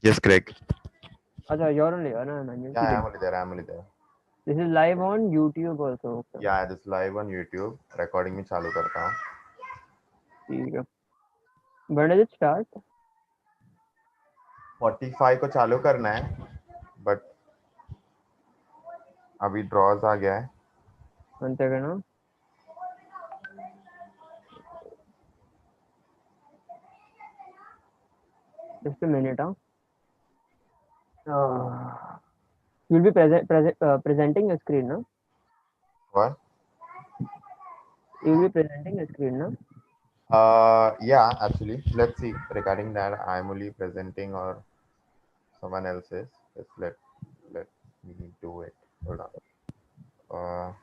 Yes, Craig. अच्छा, you're only है ना ना Yeah, ठीक है. I'm only there. I'm only there. This is live on YouTube also. Okay. Yeah, this live on YouTube. Recording में चालू करता हूँ. ठीक है. When does it start? 45 को चालू करना है, but अभी draws आ गया है. One second. Huh? Just a minute. Huh? You'll be presenting a screen, no? What? You'll be presenting a screen, no? Yeah, actually, let's see. Regarding that, I'm only presenting or someone else is. Let me do it. Hold on. Uh,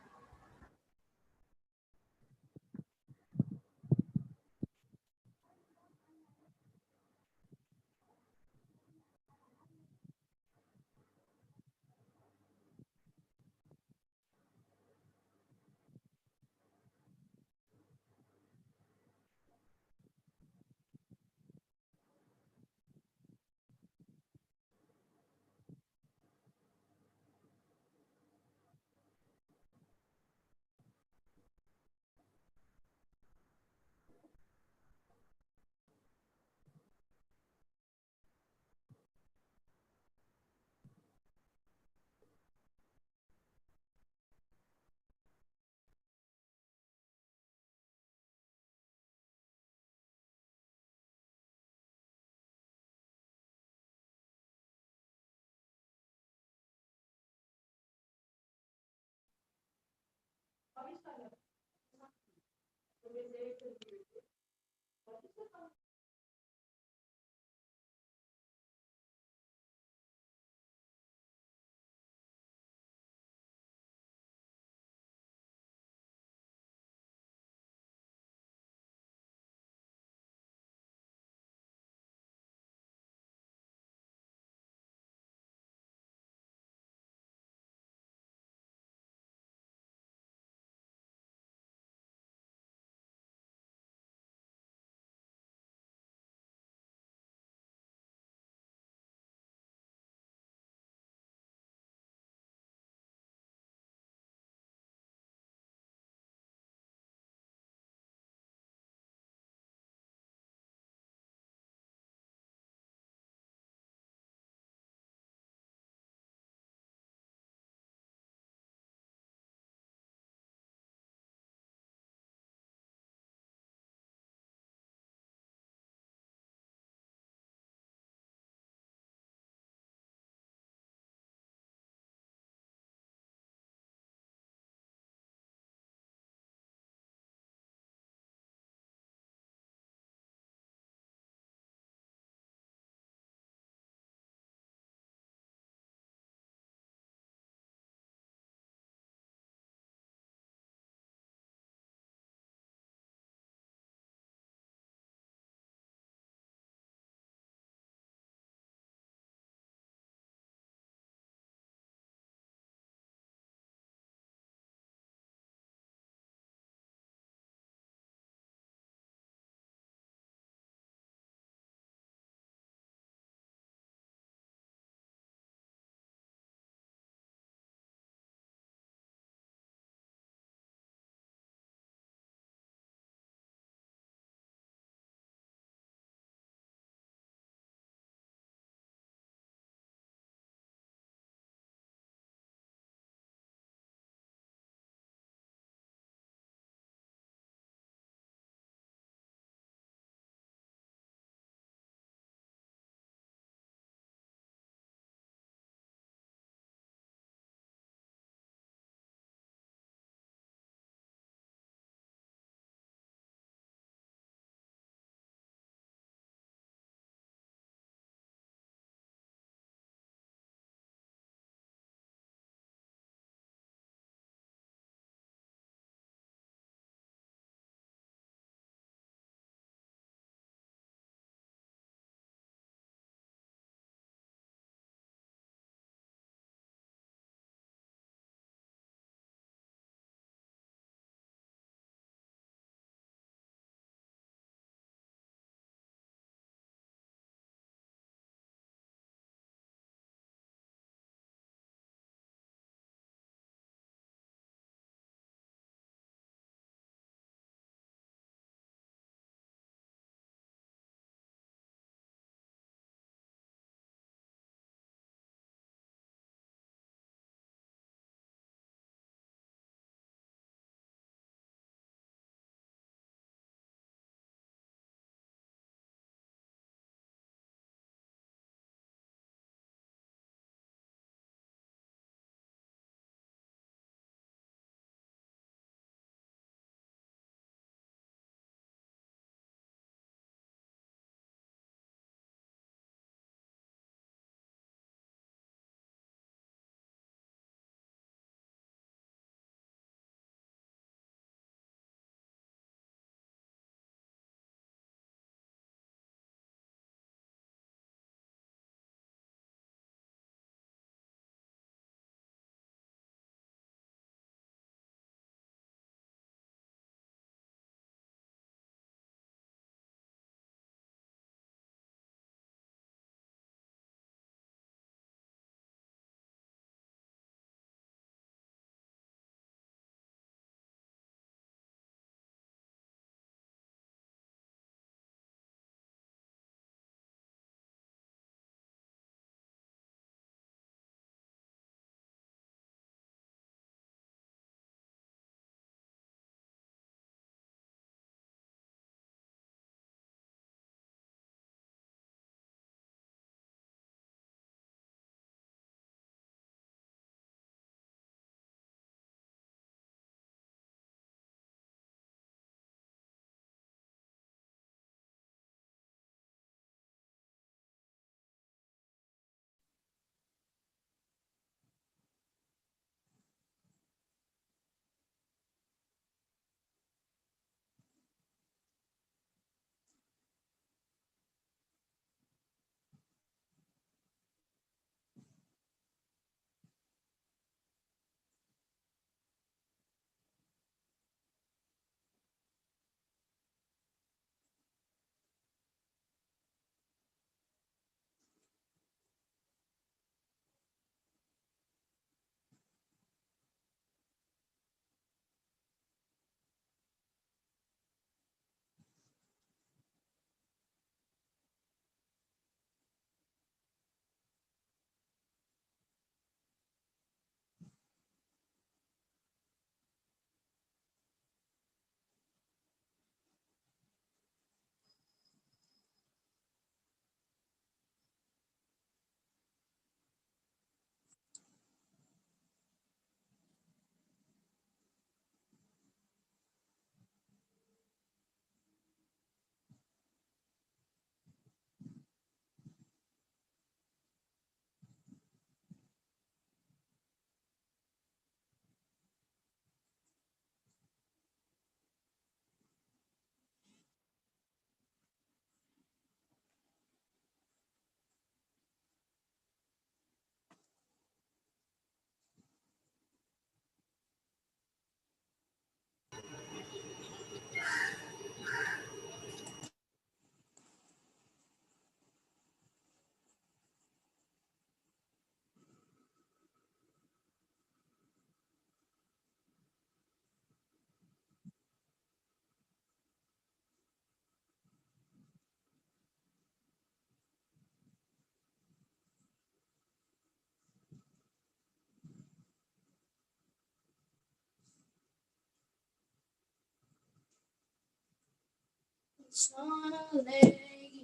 सोलेगी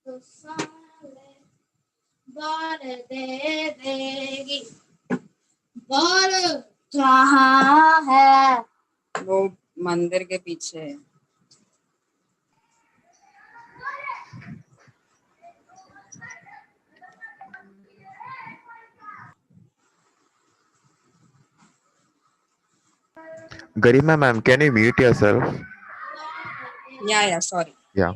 तो साले बार दे देगी बार कहाँ है वो मंदिर के पीछे है Garima ma'am, can you mute yourself? yeah sorry Yeah.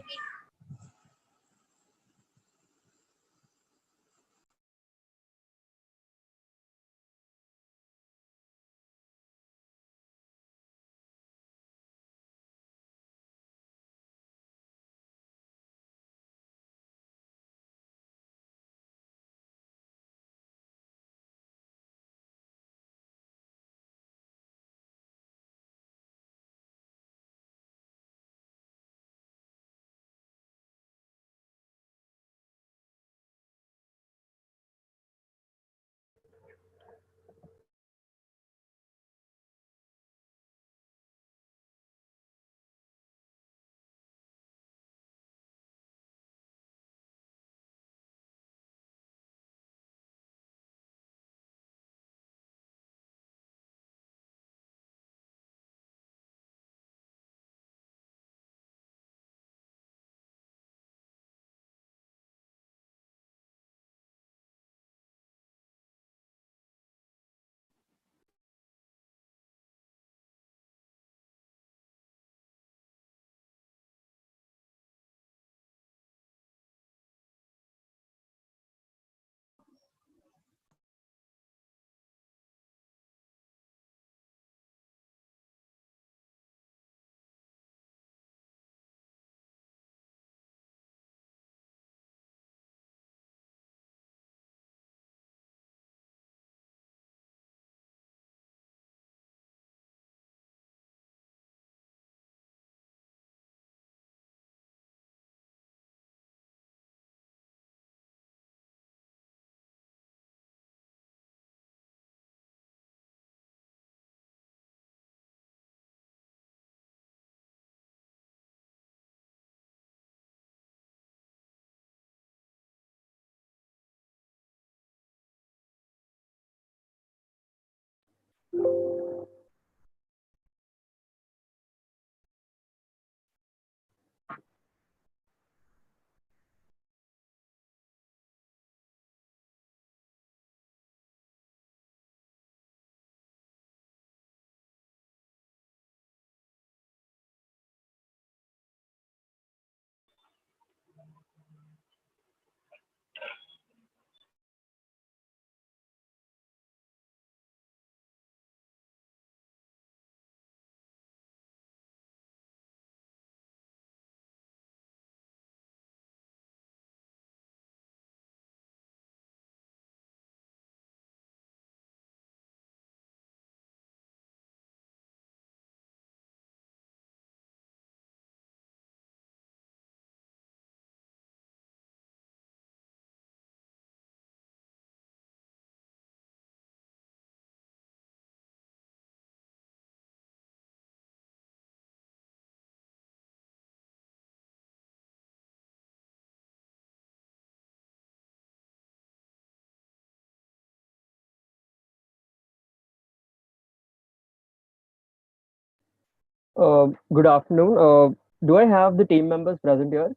Good afternoon. Do I have the team members present here?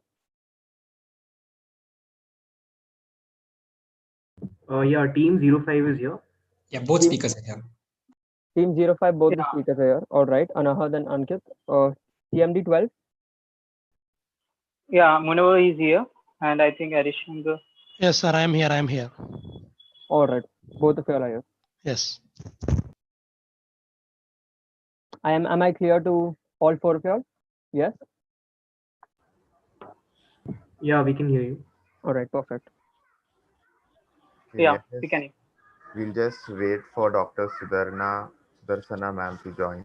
Yeah, team 05 is here. Yeah, both Team, speakers are here. team 05, both the Yeah. speakers are here. All right. Anahad and Ankit. TMD 12. Yeah, Munawar is here, and I think Arishankar. Yes, sir. I am here. I am here. All right. Both of you are here. Yes. Am I clear to all four of you all? Yes. Yeah, we can hear you. All right. Perfect. Okay, Yeah, we can. we'll just wait for Dr. Sudarsana ma'am to join.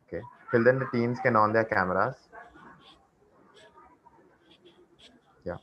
Okay. Till then, the teams can on their cameras. Yeah.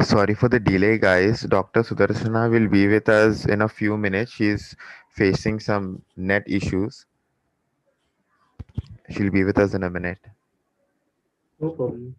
Sorry for the delay, guys. Dr. Sudarshana will be with us in a few minutes. She's facing some net issues. She'll be with us in a minute. No problem.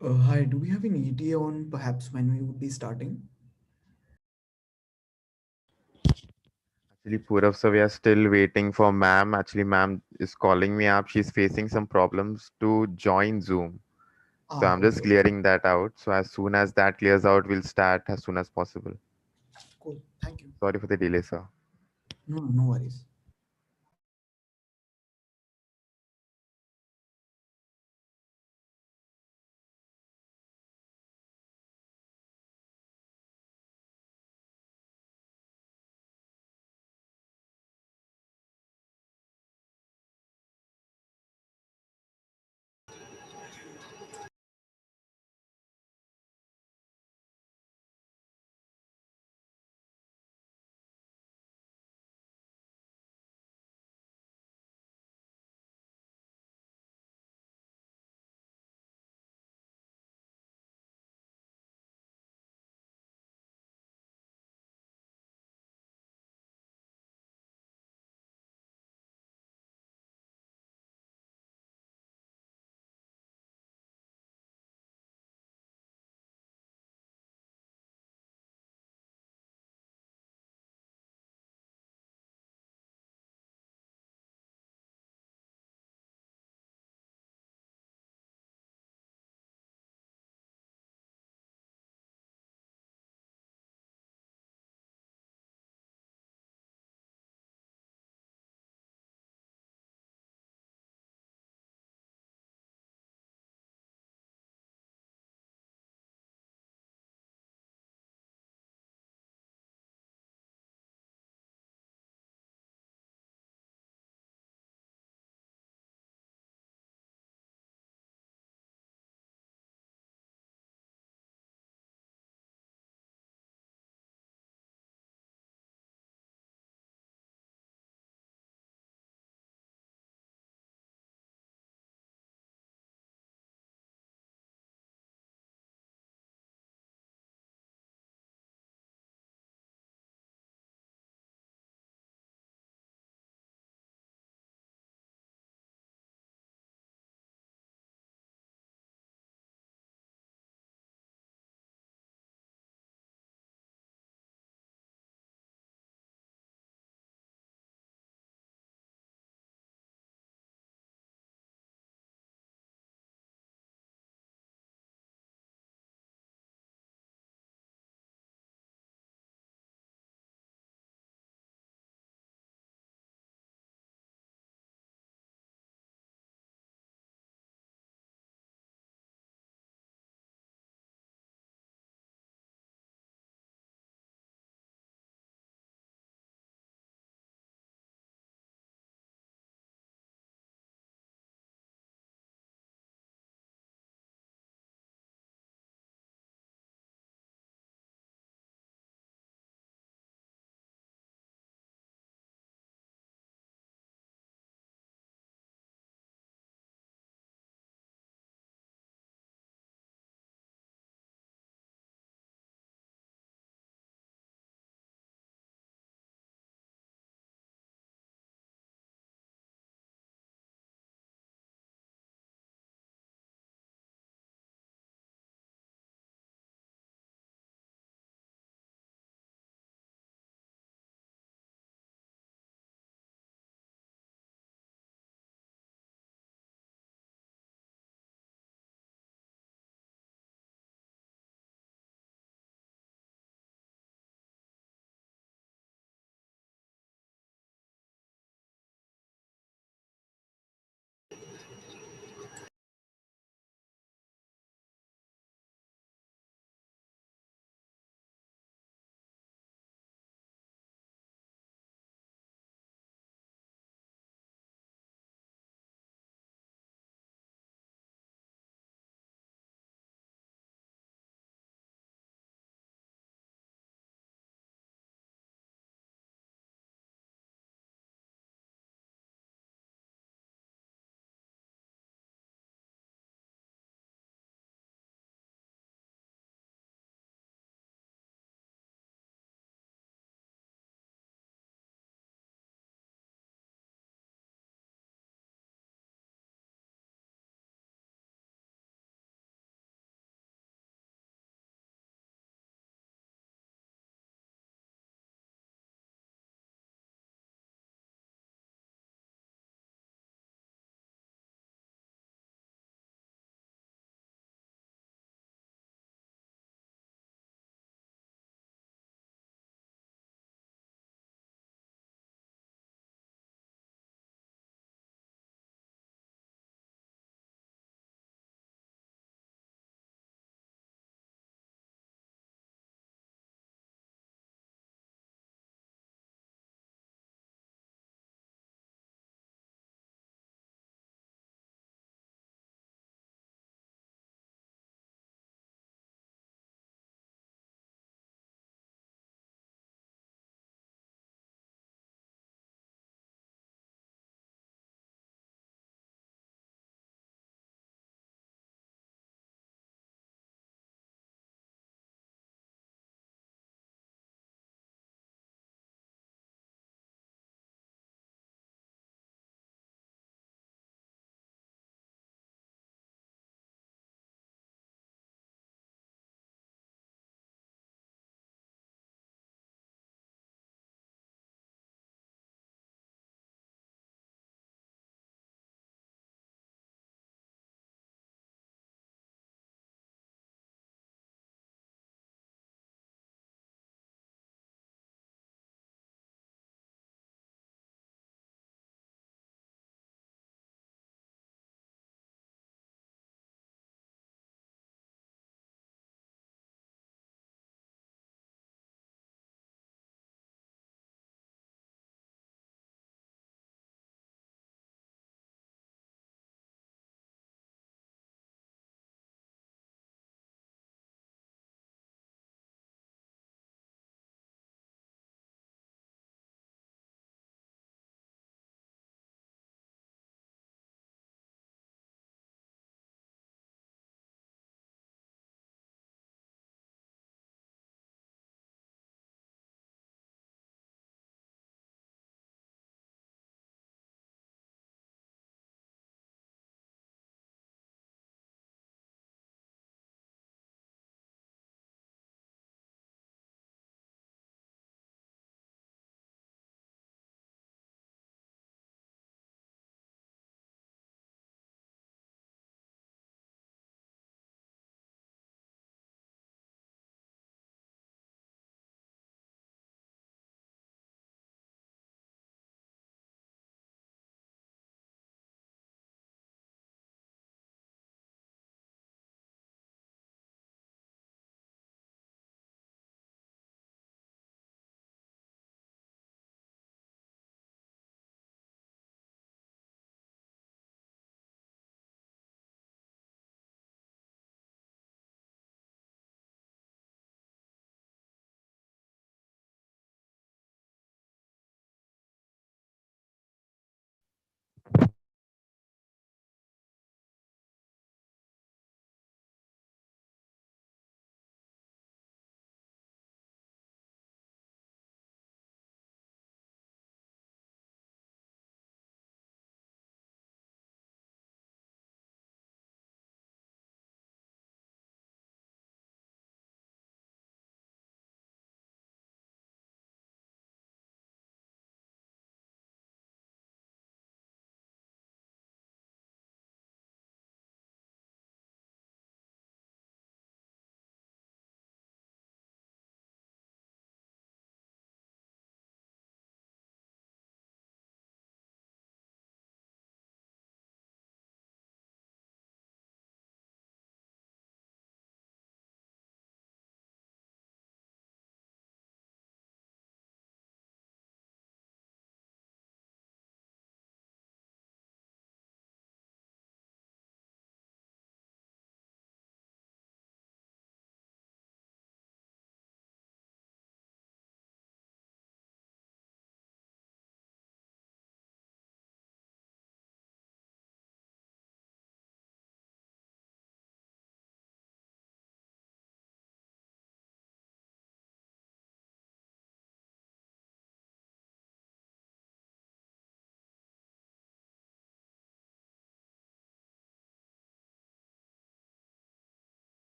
Hi, do we have an ETA on perhaps when we would be starting? Actually, Purav, so we are still waiting for ma'am. Actually, ma'am is calling me up. She's facing some problems to join Zoom. So Ah, I'm okay, just okay. clearing that out. So as soon as that clears out, we'll start as soon as possible. Cool. Thank you. Sorry for the delay, sir. No, no worries.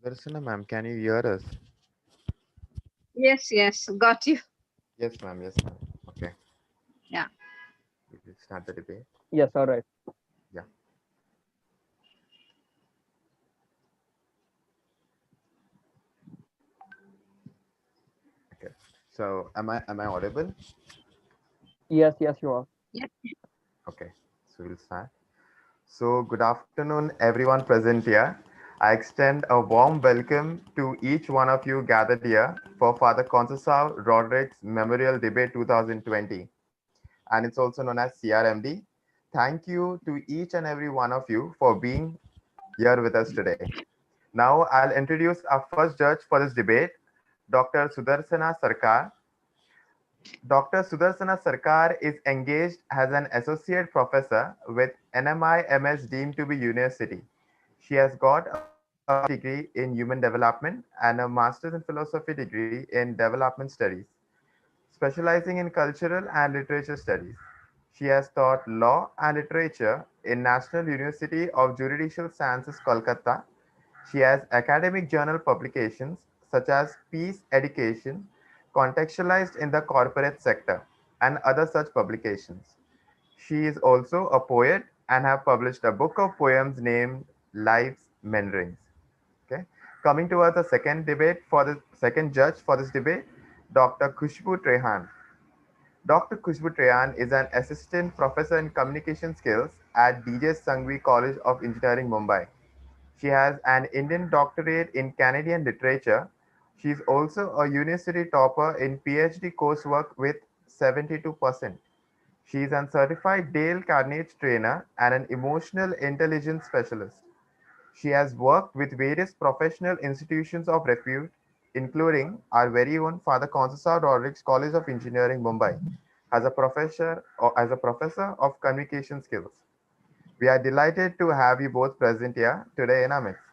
Darshana ma'am, can you hear us? Yes, yes, got you. Yes, ma'am. Yes, ma'am. Okay. Yeah. We will start the debate. Yes, all right. Yeah. Okay. So, am I audible? Yes, yes, you are. Yeah. Okay. So we'll start. So, good afternoon, everyone present here. I extend a warm welcome to each one of you gathered here for Father Conceicao Rodrigues Memorial Debate 2020, and it's also known as CRMD. Thank you to each and every one of you for being here with us today. Now, I'll introduce our first judge for this debate, Dr. Sudarsana Sarkar. Dr. Sudarsana Sarkar is engaged as an associate professor with NMI MS deemed to be university. She has got a PhD degree in human development and a master's in philosophy degree in development studies, specializing in cultural and literature studies. She has taught law and literature in National University of Juridical Sciences, Kolkata. She has academic journal publications such as Peace Education, contextualized in the corporate sector, and other such publications. She is also a poet and have published a book of poems named Life's Meanderings. Okay. Coming towards the second debate for the second judge for this debate, Dr. Khushbu Trehan. Dr. Khushbu Trehan is an assistant professor in communication skills at DJ Sanghvi College of Engineering, Mumbai. She has an Indian doctorate in Canadian literature. She is also a university topper in PhD coursework with 72%. She is a certified Dale Carnegie trainer and an emotional intelligence specialist. She has worked with various professional institutions of repute, including our very own Father Conceicao Rodrigues College of Engineering, Mumbai, as a professor of communication skills. We are delighted to have you both present here today in our midst.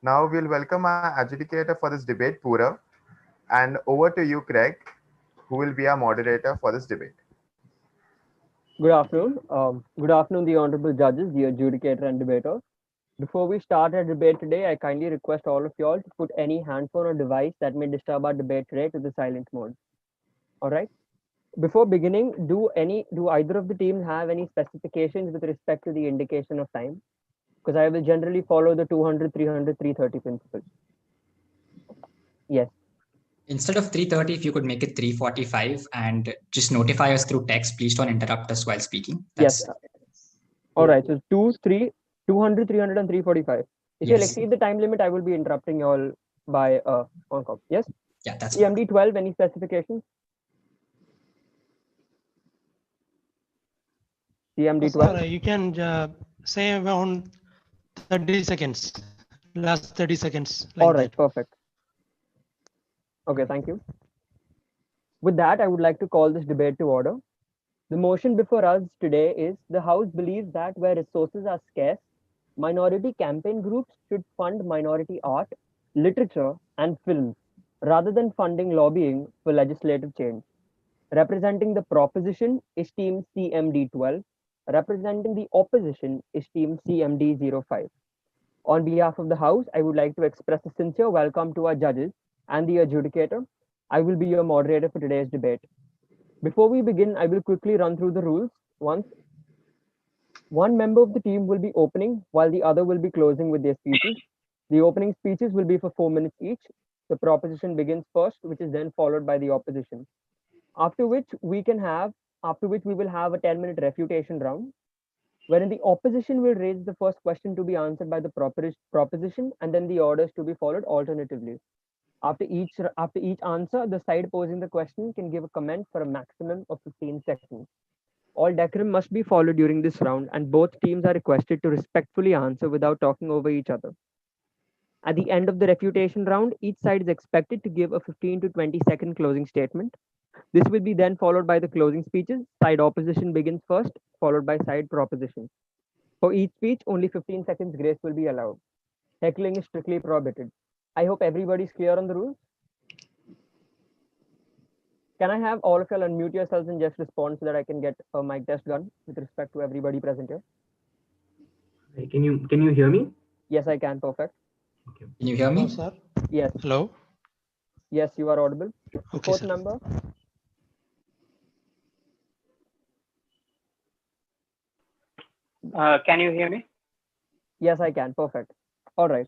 Now we'll welcome our adjudicator for this debate, Purav, and over to you, Craig, who will be our moderator for this debate. Good afternoon. Good afternoon, the honorable judges, the adjudicator, and debaters. Before we start our debate today, I kindly request all of y'all to put any handphone or device that may disturb our debate today to the silent mode. All right. Before beginning, do either of the teams have any specifications with respect to the indication of time? Because I will generally follow the 200, 300, 330 principle. Yes. Instead of 3:30, if you could make it 3:45 and just notify us through text, please don't interrupt us while speaking. Yes. All right. So 200, 300, and 345. If you'll Yes. exceed the time limit, I will be interrupting you all by on call. Yes. Yeah, that's CMD 12, any specifications? CMD 12. Sir, you can say around 30 seconds, last 30 seconds, like All right, that. perfect. Okay, thank you. With that, I would like to call this debate to order. The motion before us today is the House believes that where resources are scarce, minority campaign groups should fund minority art, literature, and films rather than funding lobbying for legislative change. Representing the proposition is team CMD 12. Representing the opposition is team CMD 05. On behalf of the House, I would like to express a sincere welcome to our judges and the adjudicator. I will be your moderator for today's debate. Before we begin, I will quickly run through the rules. One member of the team will be opening while the other will be closing with their speeches. The opening speeches will be for 4 minutes each. The proposition begins first, which is then followed by the opposition. After which we will have a 10-minute refutation round, wherein the opposition will raise the first question to be answered by the proposition and then the orders to be followed alternatively. After each answer, the side posing the question can give a comment for a maximum of 15 seconds. All decorum must be followed during this round, and both teams are requested to respectfully answer without talking over each other. At the end of the refutation round, each side is expected to give a 15 to 20-second closing statement. This will be then followed by the closing speeches. Side opposition begins first, followed by side proposition. For each speech, only 15 seconds grace will be allowed. Heckling is strictly prohibited. I hope everybody's clear on the rules. Can I have all of y'all unmute yourselves and just respond so that I can get a mic test done with respect to everybody present here? Hey, can you hear me? Yes, I can. Perfect. Okay. Can you hear Hello, me? sir. Yes. Hello. Yes, you are audible. The Okay, fourth sir. member. Can you hear me? Yes, I can. Perfect. All right.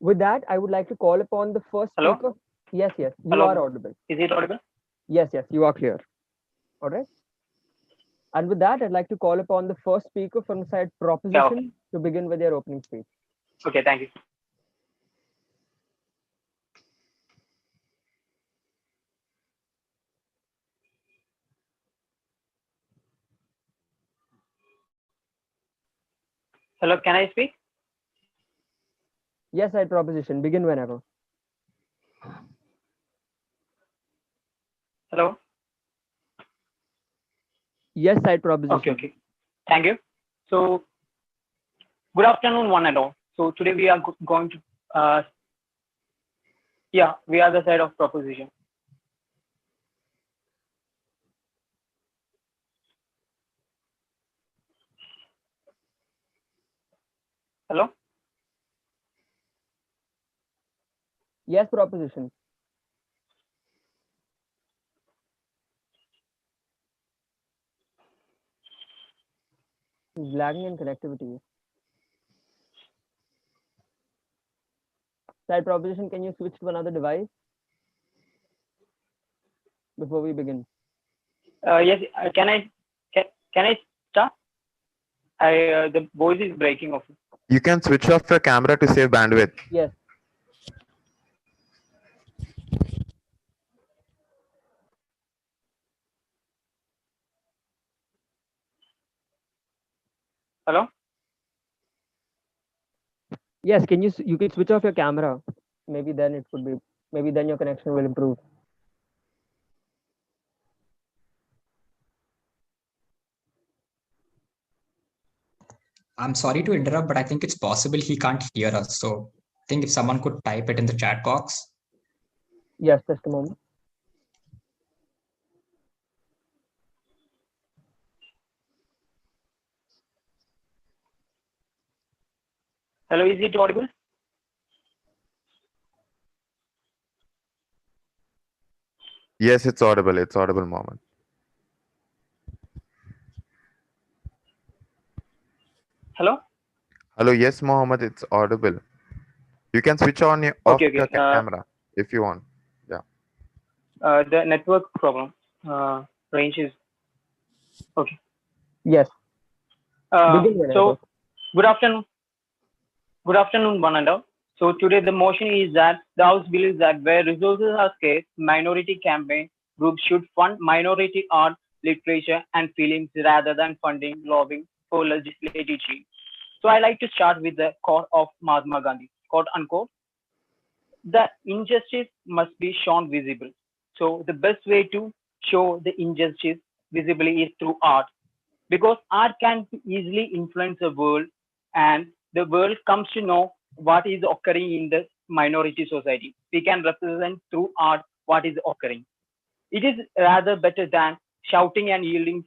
With that, I would like to call upon the first Hello? speaker. Yes, yes, you Hello? are audible. Is it audible? Yes, yes, you are clear. All right. And with that, I'd like to call upon the first speaker from the side proposition to begin with their opening speech. Okay, thank you. Hello, can I speak? Yes, side proposition. Begin whenever. Hello? Yes, side proposition. Okay, okay. Thank you. So, good afternoon, one and all. So, today we are going to, we are the side of proposition. Hello? Yes, proposition. It's lagging in connectivity. Side proposition, can you switch to another device before we begin? Yes, can I start? The voice is breaking off. You can switch off your camera to save bandwidth. Yes. Hello? Yes, you can switch off your camera. Maybe then it could be, maybe then your connection will improve. I'm sorry to interrupt, but I think it's possible he can't hear us. So I think if someone could type it in the chat box. Yes, just a moment. Hello, is it audible? Yes, it's audible. It's audible, Mohammed. Hello? Hello, yes, Mohammed, it's audible. You can switch on your off Okay, your okay. camera if you want. Yeah. The network problem. Range is okay. Yes. Begin whenever. So, good afternoon. Good afternoon, one and all. So today the motion is that the House believes that where resources are scarce, minority campaign groups should fund minority art, literature, and films rather than funding lobbying for legislative change. So I like to start with the quote of Mahatma Gandhi, quote unquote, the injustice must be shown visible. So the best way to show the injustice visibly is through art, because art can easily influence the world, and the world comes to know what is occurring in the minority society. We can represent through art what is occurring. It is rather better than shouting and yelling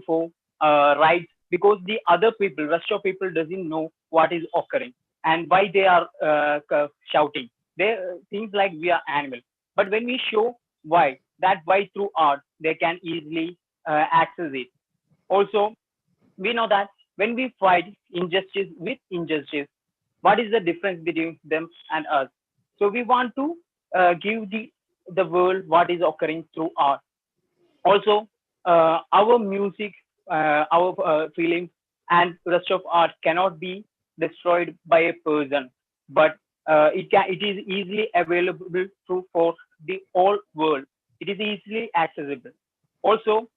for rights, because the other people, rest of people, doesn't know what is occurring and why they are shouting. They things like we are animals. But when we show why through art, they can easily access it. Also, we know that when we fight injustice with injustice, what is the difference between them and us? So we want to give the world what is occurring through art. Also, our music, our feelings, and rest of art cannot be destroyed by a person, but it is easily available for the whole world. It is easily accessible. Also,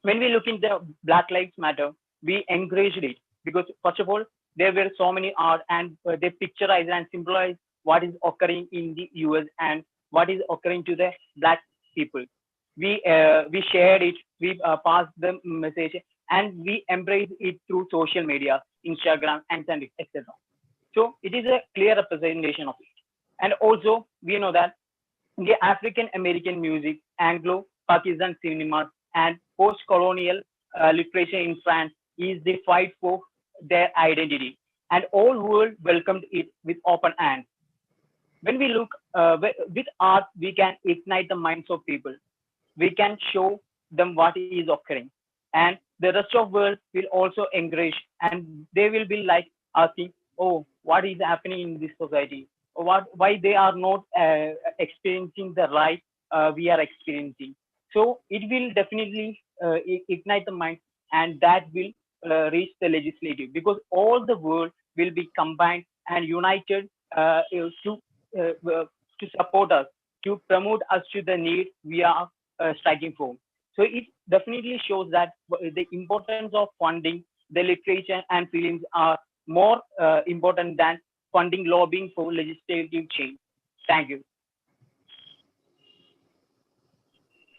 when we look into Black Lives Matter, we encouraged it because first of all, there were so many art, and they picturize and symbolize what is occurring in the US and what is occurring to the black people. We shared it, we passed the message, and we embrace it through social media, Instagram, and etc. So it is a clear representation of it. And also, we know that the African American music, Anglo Pakistan cinemas, and post colonial literature in France is the fight for their identity. and all world welcomed it with open hands. When we look with art, we can ignite the minds of people. We can show them what is occurring, and the rest of world will also encourage, and they will be like asking, "Oh, what is happening in this society? Why they are not experiencing the right we are experiencing?" So it will definitely ignite the mind, and that will reach the legislative, because all the world will be combined and united uh, uh, to support us, to promote us to the need we are striking for. So it definitely shows that the importance of funding the literature and films are more important than funding lobbying for legislative change. Thank you.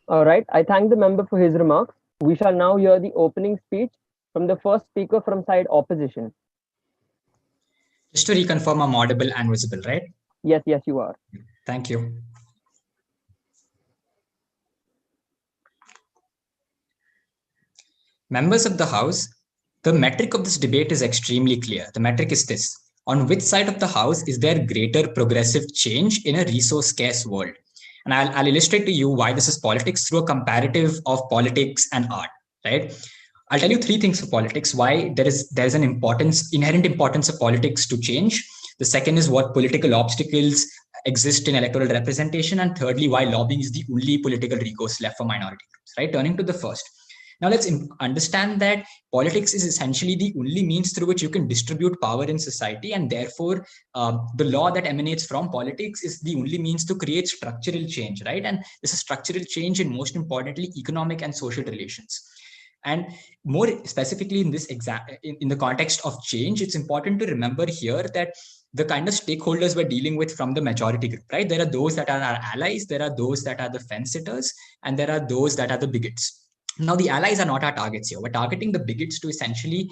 All right. I thank the member for his remarks. We shall now hear the opening speech from the first speaker from side opposition. Just to reconfirm, I'm audible and visible, right? Yes, yes, you are. Thank you. Members of the House, the metric of this debate is extremely clear. The metric is this: on which side of the House is there greater progressive change in a resource scarce world? And I'll illustrate to you why this is politics through a comparative of politics and art, right? I'll tell you three things for politics, why there's an inherent importance of politics to change. The second is what political obstacles exist in electoral representation. And thirdly, why lobbying is the only political recourse left for minority groups, right? Turning to the first. Now let's understand that politics is essentially the only means through which you can distribute power in society, and therefore the law that emanates from politics is the only means to create structural change, right? And this is structural change in, most importantly, economic and social relations. And more specifically in this in the context of change, it's important to remember here that the kind of stakeholders we're dealing with from the majority group, right? There are those that are our allies, there are those that are the fence sitters, and there are those that are the bigots. Now, the allies are not our targets here. We're targeting the bigots to essentially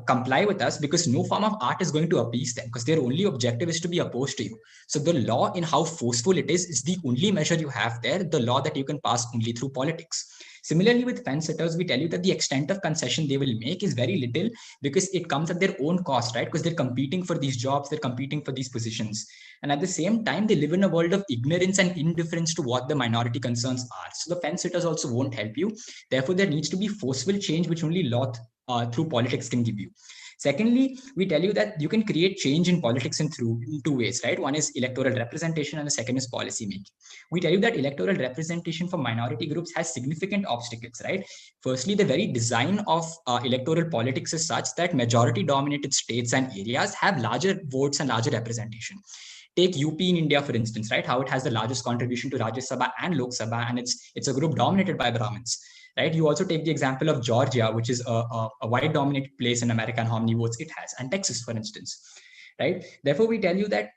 comply with us, because no form of art is going to appease them, because their only objective is to be opposed to you. So the law, in how forceful it is the only measure you have there, the law that you can pass only through politics. Similarly, with fence sitters, we tell you that the extent of concession they will make is very little, because it comes at their own cost, right? Because they're competing for these jobs, they're competing for these positions. And at the same time, they live in a world of ignorance and indifference to what the minority concerns are. So the fence sitters also won't help you. Therefore, there needs to be forceful change, which only law through politics can give you. Secondly, we tell you that you can create change in politics in two ways, right? One is electoral representation, and the second is policy making. We tell you that electoral representation for minority groups has significant obstacles, right? Firstly, the very design of electoral politics is such that majority dominated states and areas have larger votes and larger representation. Take UP in India, for instance, right? How it has the largest contribution to Rajya Sabha and Lok Sabha, and it's a group dominated by Brahmins, right? You also take the example of Georgia, which is a white dominated place in America, and how many votes it has, and Texas, for instance, right? Therefore, we tell you that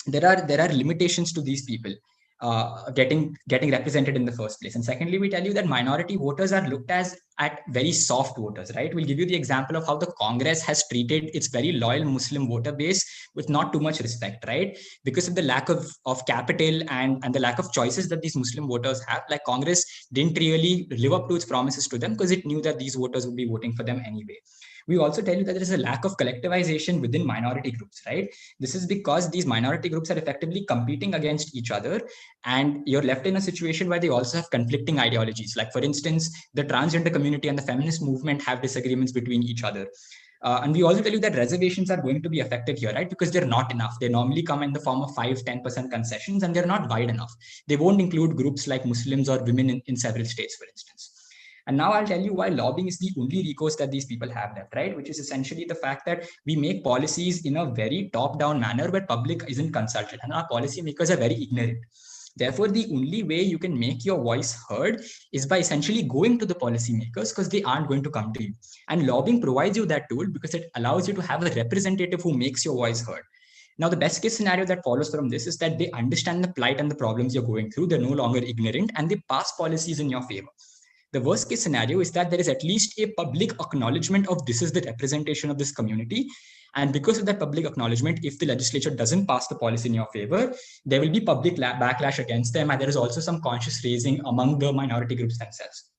there are limitations to these people getting represented in the first place. And secondly, we tell you that minority voters are looked at very soft voters, right? We'll give you the example of how the Congress has treated its very loyal Muslim voter base with not too much respect, right? Because of the lack of capital and the lack of choices that these Muslim voters have, like Congress didn't really live up to its promises to them, because it knew that these voters would be voting for them anyway. We also tell you that there is a lack of collectivization within minority groups, right? This is because these minority groups are effectively competing against each other, and you're left in a situation where they also have conflicting ideologies. Like, for instance, the transgender community and the feminist movement have disagreements between each other. And we also tell you that reservations are going to be affected here, right? Because they're not enough. They normally come in the form of 5-10% concessions, and they're not wide enough. They won't include groups like Muslims or women in several states, for instance. And now I'll tell you why lobbying is the only recourse that these people have left, right? Which is essentially the fact that we make policies in a very top-down manner where public isn't consulted, and our policymakers are very ignorant. Therefore, the only way you can make your voice heard is by essentially going to the policymakers, because they aren't going to come to you. And lobbying provides you that tool because it allows you to have a representative who makes your voice heard. Now, the best case scenario that follows from this is that they understand the plight and the problems you're going through. They're no longer ignorant, and they pass policies in your favor. The worst case scenario is that there is at least a public acknowledgement of this is the representation of this community. And because of that public acknowledgement, if the legislature doesn't pass the policy in your favor, there will be public backlash against them. And there is also some conscious raising among the minority groups themselves.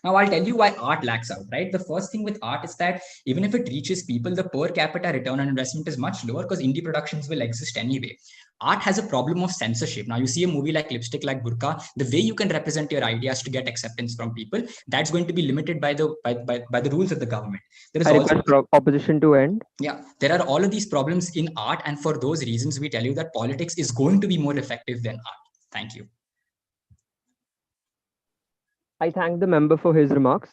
Now, I'll tell you why art lacks out, right? The first thing with art is that even if it reaches people, the per capita return on investment is much lower because indie productions will exist anyway. Art has a problem of censorship. Now, you see a movie like Lipstick Like Burqa, the way you can represent your ideas to get acceptance from people, that's going to be limited by the rules of the government. There is I also request opposition to end. yeah, there are all of these problems in art, and for those reasons, we tell you that politics is going to be more effective than art. Thank you. I thank the member for his remarks.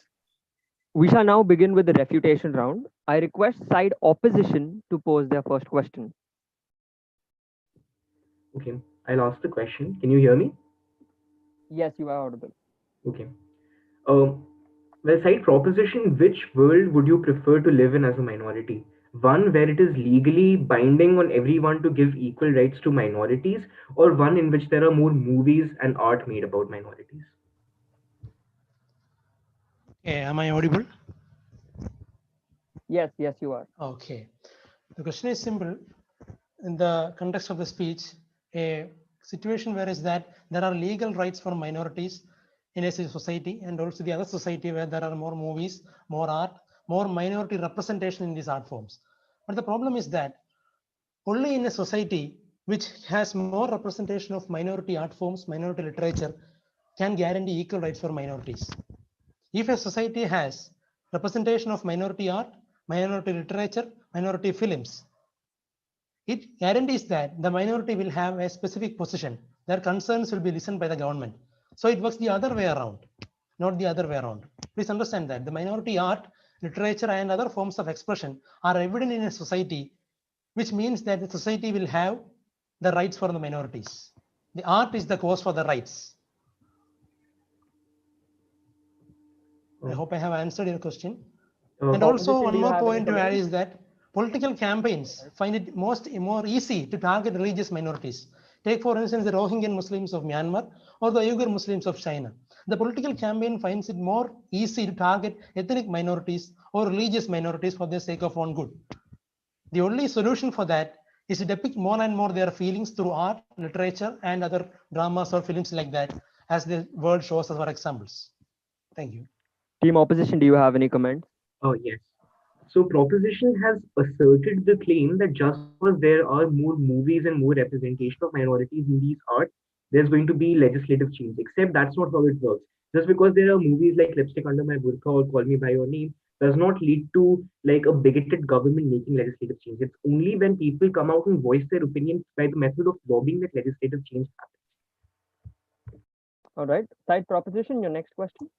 We shall now begin with the refutation round. I request side opposition to pose their first question. Okay, I'll ask the question. Can you hear me? Yes, you are audible. Okay. Well, side proposition, which world would you prefer to live in as a minority? One where it is legally binding on everyone to give equal rights to minorities, or one in which there are more movies and art made about minorities? Okay, am I audible? Yes, yes, you are. Okay. The question is simple. In the context of the speech, a situation where is that there are legal rights for minorities in a society, and also the other society where there are more movies, more art, more minority representation in these art forms. But the problem is that only in a society which has more representation of minority art forms, minority literature, can guarantee equal rights for minorities. If a society has representation of minority art, minority literature, minority films, it guarantees that the minority will have a specific position. Their concerns will be listened by the government. So it works the other way around, not the other way around. Please understand that the minority art, literature, and other forms of expression are evident in a society, which means that the society will have the rights for the minorities. The art is the cause for the rights. I hope I have answered your question. And also one more point to add is that political campaigns find it more easy to target religious minorities. Take for instance the Rohingya Muslims of Myanmar or the Uyghur Muslims of China. The political campaign finds it more easy to target ethnic minorities or religious minorities for the sake of own good. The only solution for that is to depict more and more their feelings through art, literature, and other dramas or films like that, as the world shows us our examples. Thank you. Team opposition, do you have any comments? Oh, yes. So proposition has asserted the claim that just because there are more movies and more representation of minorities in these art, there's going to be legislative change. Except that's not how it works. Just because there are movies like Lipstick Under My Burqa or Call Me by Your Name does not lead to like a bigoted government making legislative change. It's only when people come out and voice their opinion by the method of lobbying that legislative change happens. All right. Side proposition, your next question.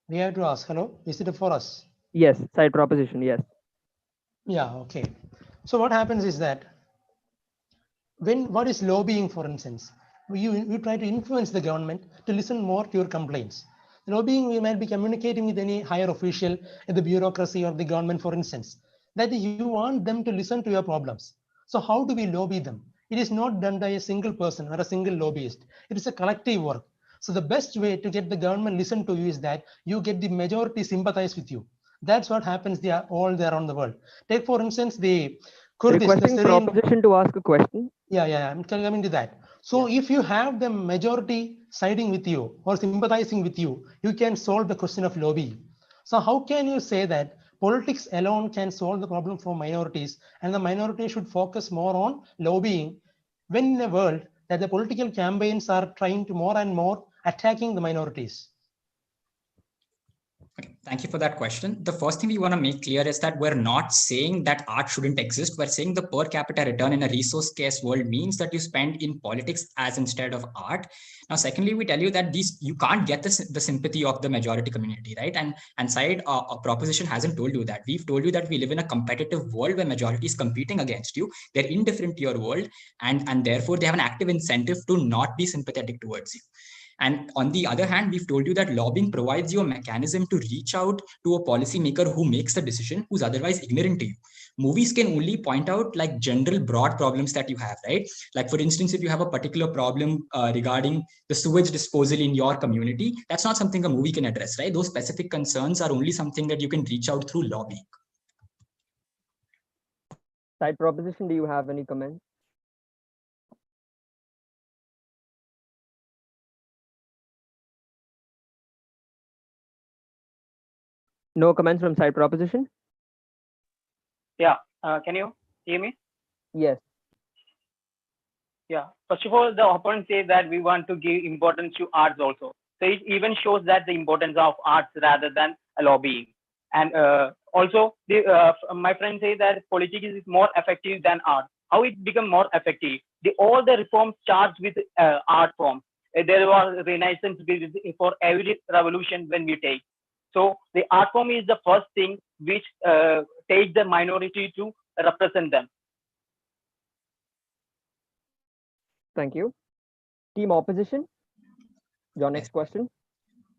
We have to ask, hello, is it for us? Yes, side proposition, yes. Yeah, okay. So what happens is that what is lobbying, for instance? You try to influence the government to listen more to your complaints. Lobbying, we might be communicating with any higher official in the bureaucracy or the government, for instance, that you want them to listen to your problems. So how do we lobby them? It is not done by a single person or a single lobbyist. It is a collective work. So the best way to get the government listen to you is that you get the majority sympathize with you. That's what happens there all around the world. Take for instance the Kurdish, requesting the Syrian proposition to ask a question. Yeah, I'm coming to that. So if you have the majority siding with you or sympathizing with you, you can solve the question of lobbying. So how can you say that politics alone can solve the problem for minorities and the minority should focus more on lobbying when in a world that the political campaigns are trying to more and more attacking the minorities? Okay, thank you for that question. The first thing we want to make clear is that we're not saying that art shouldn't exist. We're saying the per capita return in a resource scarce world means that you spend in politics as instead of art. Now, secondly, we tell you that you can't get the sympathy of the majority community, right? And side a proposition hasn't told you that. We've told you that we live in a competitive world where majority is competing against you. They're indifferent to your world, and therefore they have an active incentive to not be sympathetic towards you. And on the other hand, we've told you that lobbying provides you a mechanism to reach out to a policymaker who makes the decision, who's otherwise ignorant to you. Movies can only point out like general broad problems that you have, right? Like for instance, if you have a particular problem regarding the sewage disposal in your community, that's not something a movie can address, right? Those specific concerns are only something that you can reach out through lobbying. Side proposition, do you have any comments? No comments from side proposition? Yeah. Can you hear me? Yes. Yeah. First of all, the opponents say that we want to give importance to arts also. So it even shows that the importance of arts rather than lobbying. And also, my friends say that politics is more effective than art. How it become more effective? All the reforms starts with art form. There was Renaissance for every revolution when we take. So the art form is the first thing which takes the minority to represent them. Thank you. Team opposition, your Yes. next question.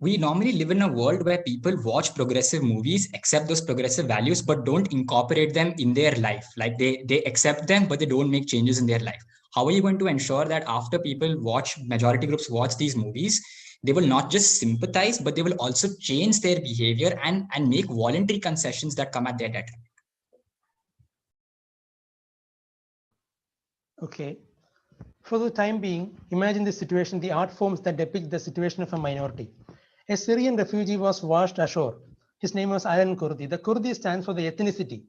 We normally live in a world where people watch progressive movies, accept those progressive values, but don't incorporate them in their life. Like they accept them, but they don't make changes in their life. How are you going to ensure that after people watch, majority groups watch these movies, they will not just sympathize, but they will also change their behavior and make voluntary concessions that come at their detriment? Okay. For the time being, imagine the situation, the art forms that depict the situation of a minority. A Syrian refugee was washed ashore. His name was Alan Kurdi. The Kurdi stands for the ethnicity.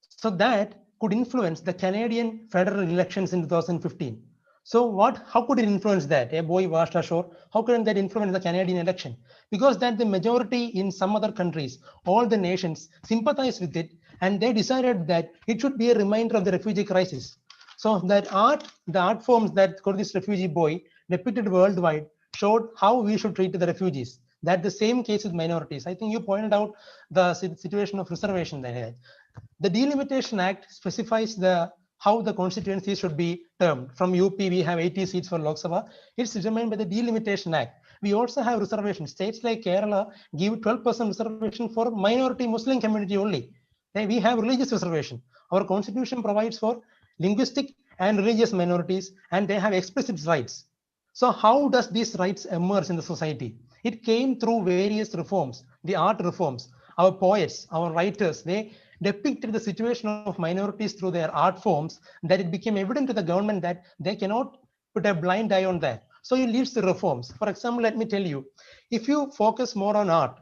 So that could influence the Canadian federal elections in 2015. So how could it influence that? A boy washed ashore, how can that influence the Canadian election? Because that the majority in some other countries, all the nations sympathize with it, and they decided that it should be a reminder of the refugee crisis. So that the art forms that this refugee boy depicted worldwide showed how we should treat the refugees. That the same case with minorities. I think you pointed out the situation of reservation there. The Delimitation Act specifies how the constituencies should be termed. From UP, we have 80 seats for Lok Sabha. It's determined by the Delimitation Act. We also have reservation. States like Kerala give 12% reservation for minority Muslim community only. We have religious reservation. Our constitution provides for linguistic and religious minorities, and they have explicit rights. So how does these rights emerge in the society? It came through various reforms, the art reforms. Our poets, our writers, they depicted the situation of minorities through their art forms, that it became evident to the government that they cannot put a blind eye on that. So it leads to reforms. For example, let me tell you, if you focus more on art,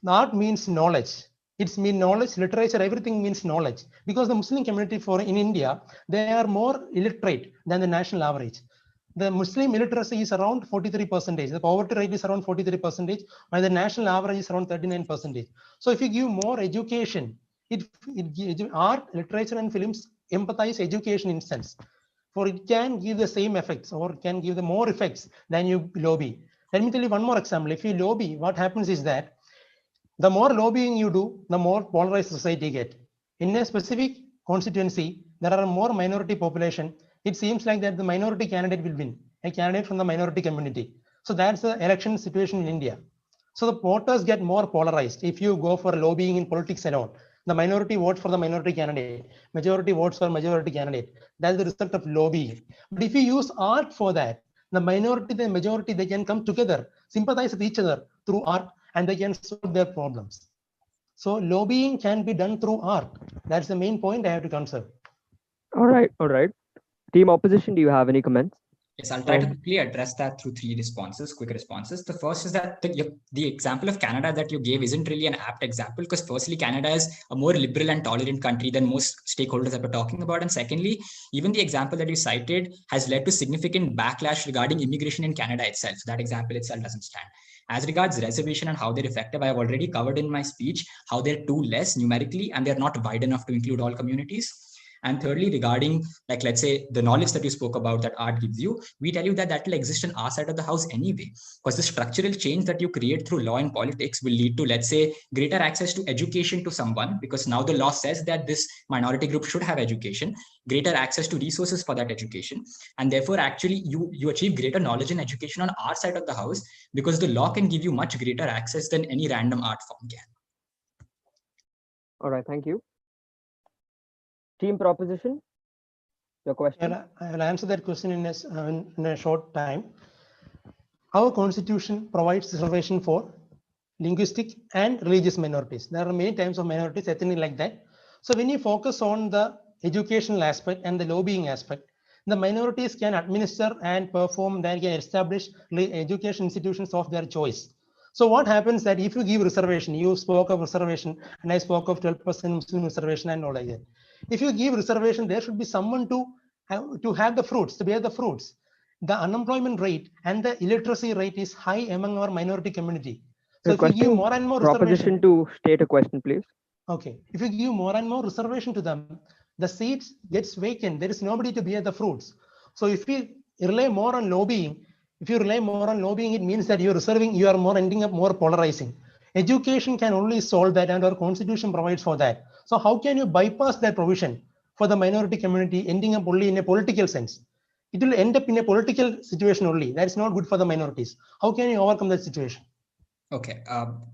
art means knowledge. It's mean knowledge, literature, everything means knowledge. Because the Muslim community in India, they are more illiterate than the national average. The Muslim illiteracy is around 43%. The poverty rate is around 43%, while the national average is around 39%. So if you give more education, art, literature, and films empathize education in sense. For it can give the same effects or can give the more effects than you lobby. Let me tell you one more example. If you lobby, what happens is that the more lobbying you do, the more polarized society get. In a specific constituency, there are more minority population. It seems like that the minority candidate will win, a candidate from the minority community. So that's the election situation in India. So the voters get more polarized if you go for lobbying in politics alone. The minority votes for the minority candidate, majority votes for majority candidate. That's the result of lobbying. But if you use art for that, the minority, the majority, they can come together, sympathize with each other through art, and they can solve their problems. So lobbying can be done through art. That's the main point I have to consider. All right, all right. Team opposition, do you have any comments? Yes, I'll try to quickly address that through three responses, quick responses. The first is that the example of Canada that you gave isn't really an apt example because firstly, Canada is a more liberal and tolerant country than most stakeholders that we're talking about. And secondly, even the example that you cited has led to significant backlash regarding immigration in Canada itself. So that example itself doesn't stand. As regards reservation and how they're effective, I have already covered in my speech how they're too less numerically and they're not wide enough to include all communities. And thirdly, regarding, like, let's say the knowledge that you spoke about that art gives you, we tell you that that will exist in our side of the house anyway, because the structural change that you create through law and politics will lead to, let's say, greater access to education to someone, because now the law says that this minority group should have education, greater access to resources for that education. And therefore, actually, you achieve greater knowledge and education on our side of the house because the law can give you much greater access than any random art form can. All right, thank you. Team proposition, your question. I will answer that question in a short time. Our constitution provides reservation for linguistic and religious minorities. There are many types of minorities, ethnic like that. So when you focus on the educational aspect and the lobbying aspect, the minorities can administer and perform, they can establish education institutions of their choice. So what happens that if you give reservation, you spoke of reservation and I spoke of 12% Muslim reservation and all like that. If you give reservation, there should be someone to have the fruits, to bear the fruits. The unemployment rate and the illiteracy rate is high among our minority community. So if you give Requesting more and more proposition reservation, to state a question, please. okay, if you give more and more reservation to them, the seats gets vacant. There is nobody to bear the fruits. So if you rely more on lobbying, if you rely more on lobbying, it means that you're reserving, you are more ending up more polarizing. Education can only solve that, and our constitution provides for that. So how can you bypass that provision for the minority community, ending up only in a political sense? It will end up in a political situation only. That's not good for the minorities. How can you overcome that situation? Okay,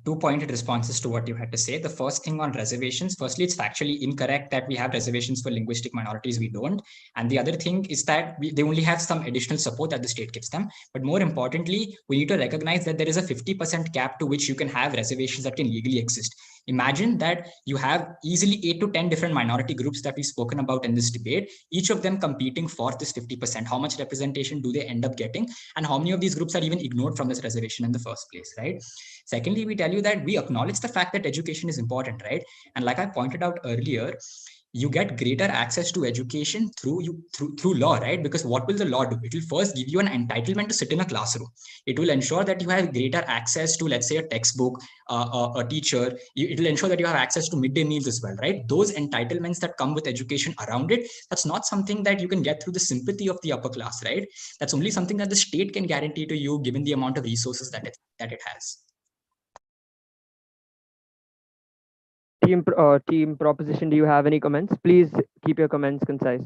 two pointed responses to what you had to say. The first thing on reservations, firstly, it's factually incorrect that we have reservations for linguistic minorities. We don't. And the other thing is that they only have some additional support that the state gives them. But more importantly, we need to recognize that there is a 50% cap to which you can have reservations that can legally exist. Imagine that you have easily 8 to 10 different minority groups that we've spoken about in this debate, each of them competing for this 50%. How much representation do they end up getting? And how many of these groups are even ignored from this reservation in the first place, right? Secondly, we tell you that we acknowledge the fact that education is important, right? And like I pointed out earlier, you get greater access to education through law, right? Because what will the law do? It will first give you an entitlement to sit in a classroom. It will ensure that you have greater access to, let's say, a textbook, a teacher. It will ensure that you have access to midday meals as well, right? Those entitlements that come with education around it, that's not something that you can get through the sympathy of the upper class, right? That's only something that the state can guarantee to you given the amount of resources that it has. Team proposition, do you have any comments? Please keep your comments concise.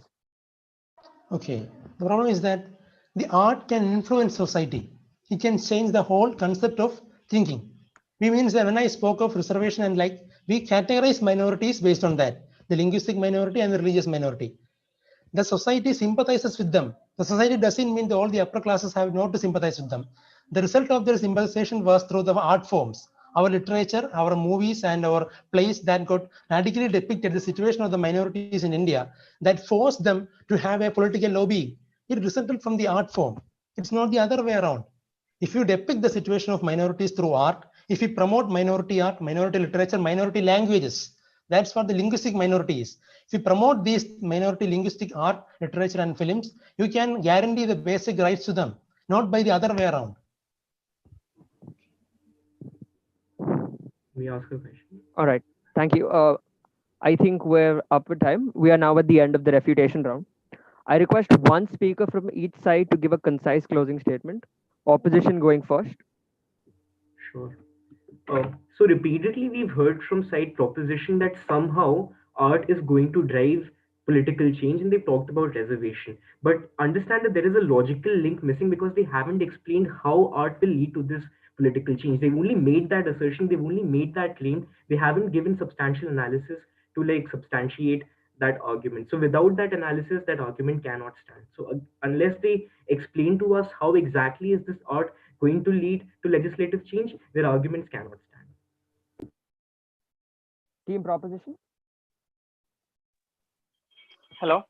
Okay, the problem is that the art can influence society. It can change the whole concept of thinking. We means that when I spoke of reservation and like, we categorize minorities based on that, the linguistic minority and the religious minority. The society sympathizes with them. The society doesn't mean that all the upper classes have not to sympathize with them. The result of their sympathization was through the art forms, our literature, our movies, and our plays that got radically depicted the situation of the minorities in India that forced them to have a political lobby. It resulted from the art form. It's not the other way around. If you depict the situation of minorities through art, if you promote minority art, minority literature, minority languages, that's what the linguistic minority is. If you promote these minority linguistic art, literature, and films, you can guarantee the basic rights to them, not by the other way around. We ask a question. All right. Thank you. I think we're up with time. We are now at the end of the refutation round. I request one speaker from each side to give a concise closing statement. Opposition going first. Sure. So repeatedly we've heard from side proposition that somehow art is going to drive political change, and they've talked about reservation. But understand that there is a logical link missing because they haven't explained how art will lead to this political change. They've only made that assertion, they've only made that claim. They haven't given substantial analysis to like substantiate that argument. So without that analysis, that argument cannot stand. So unless they explain to us how exactly is this art going to lead to legislative change, their arguments cannot stand. Team proposition. Hello.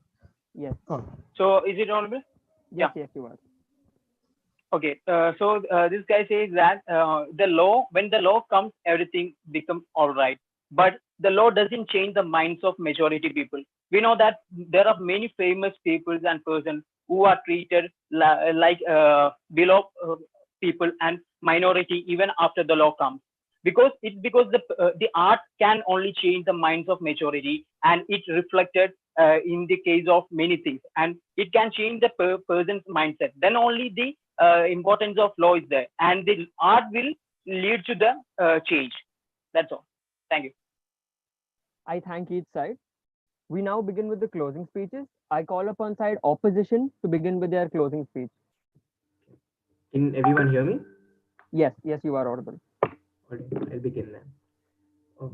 Yes. Oh. So is it audible? Yes, yes, you are. Okay. So this guy says that the law, when the law comes, everything becomes all right. But the law doesn't change the minds of majority people. We know that there are many famous people and persons who are treated like below people and minority even after the law comes, because the art can only change the minds of majority, and it reflected in the case of many things, and it can change the person's mindset. Then only the importance of law is there, and the art will lead to the change. That's all. Thank you. I thank each side. We now begin with the closing speeches. I call upon side opposition to begin with their closing speech. Can everyone hear me? Yes, yes, you are audible. I'll begin then.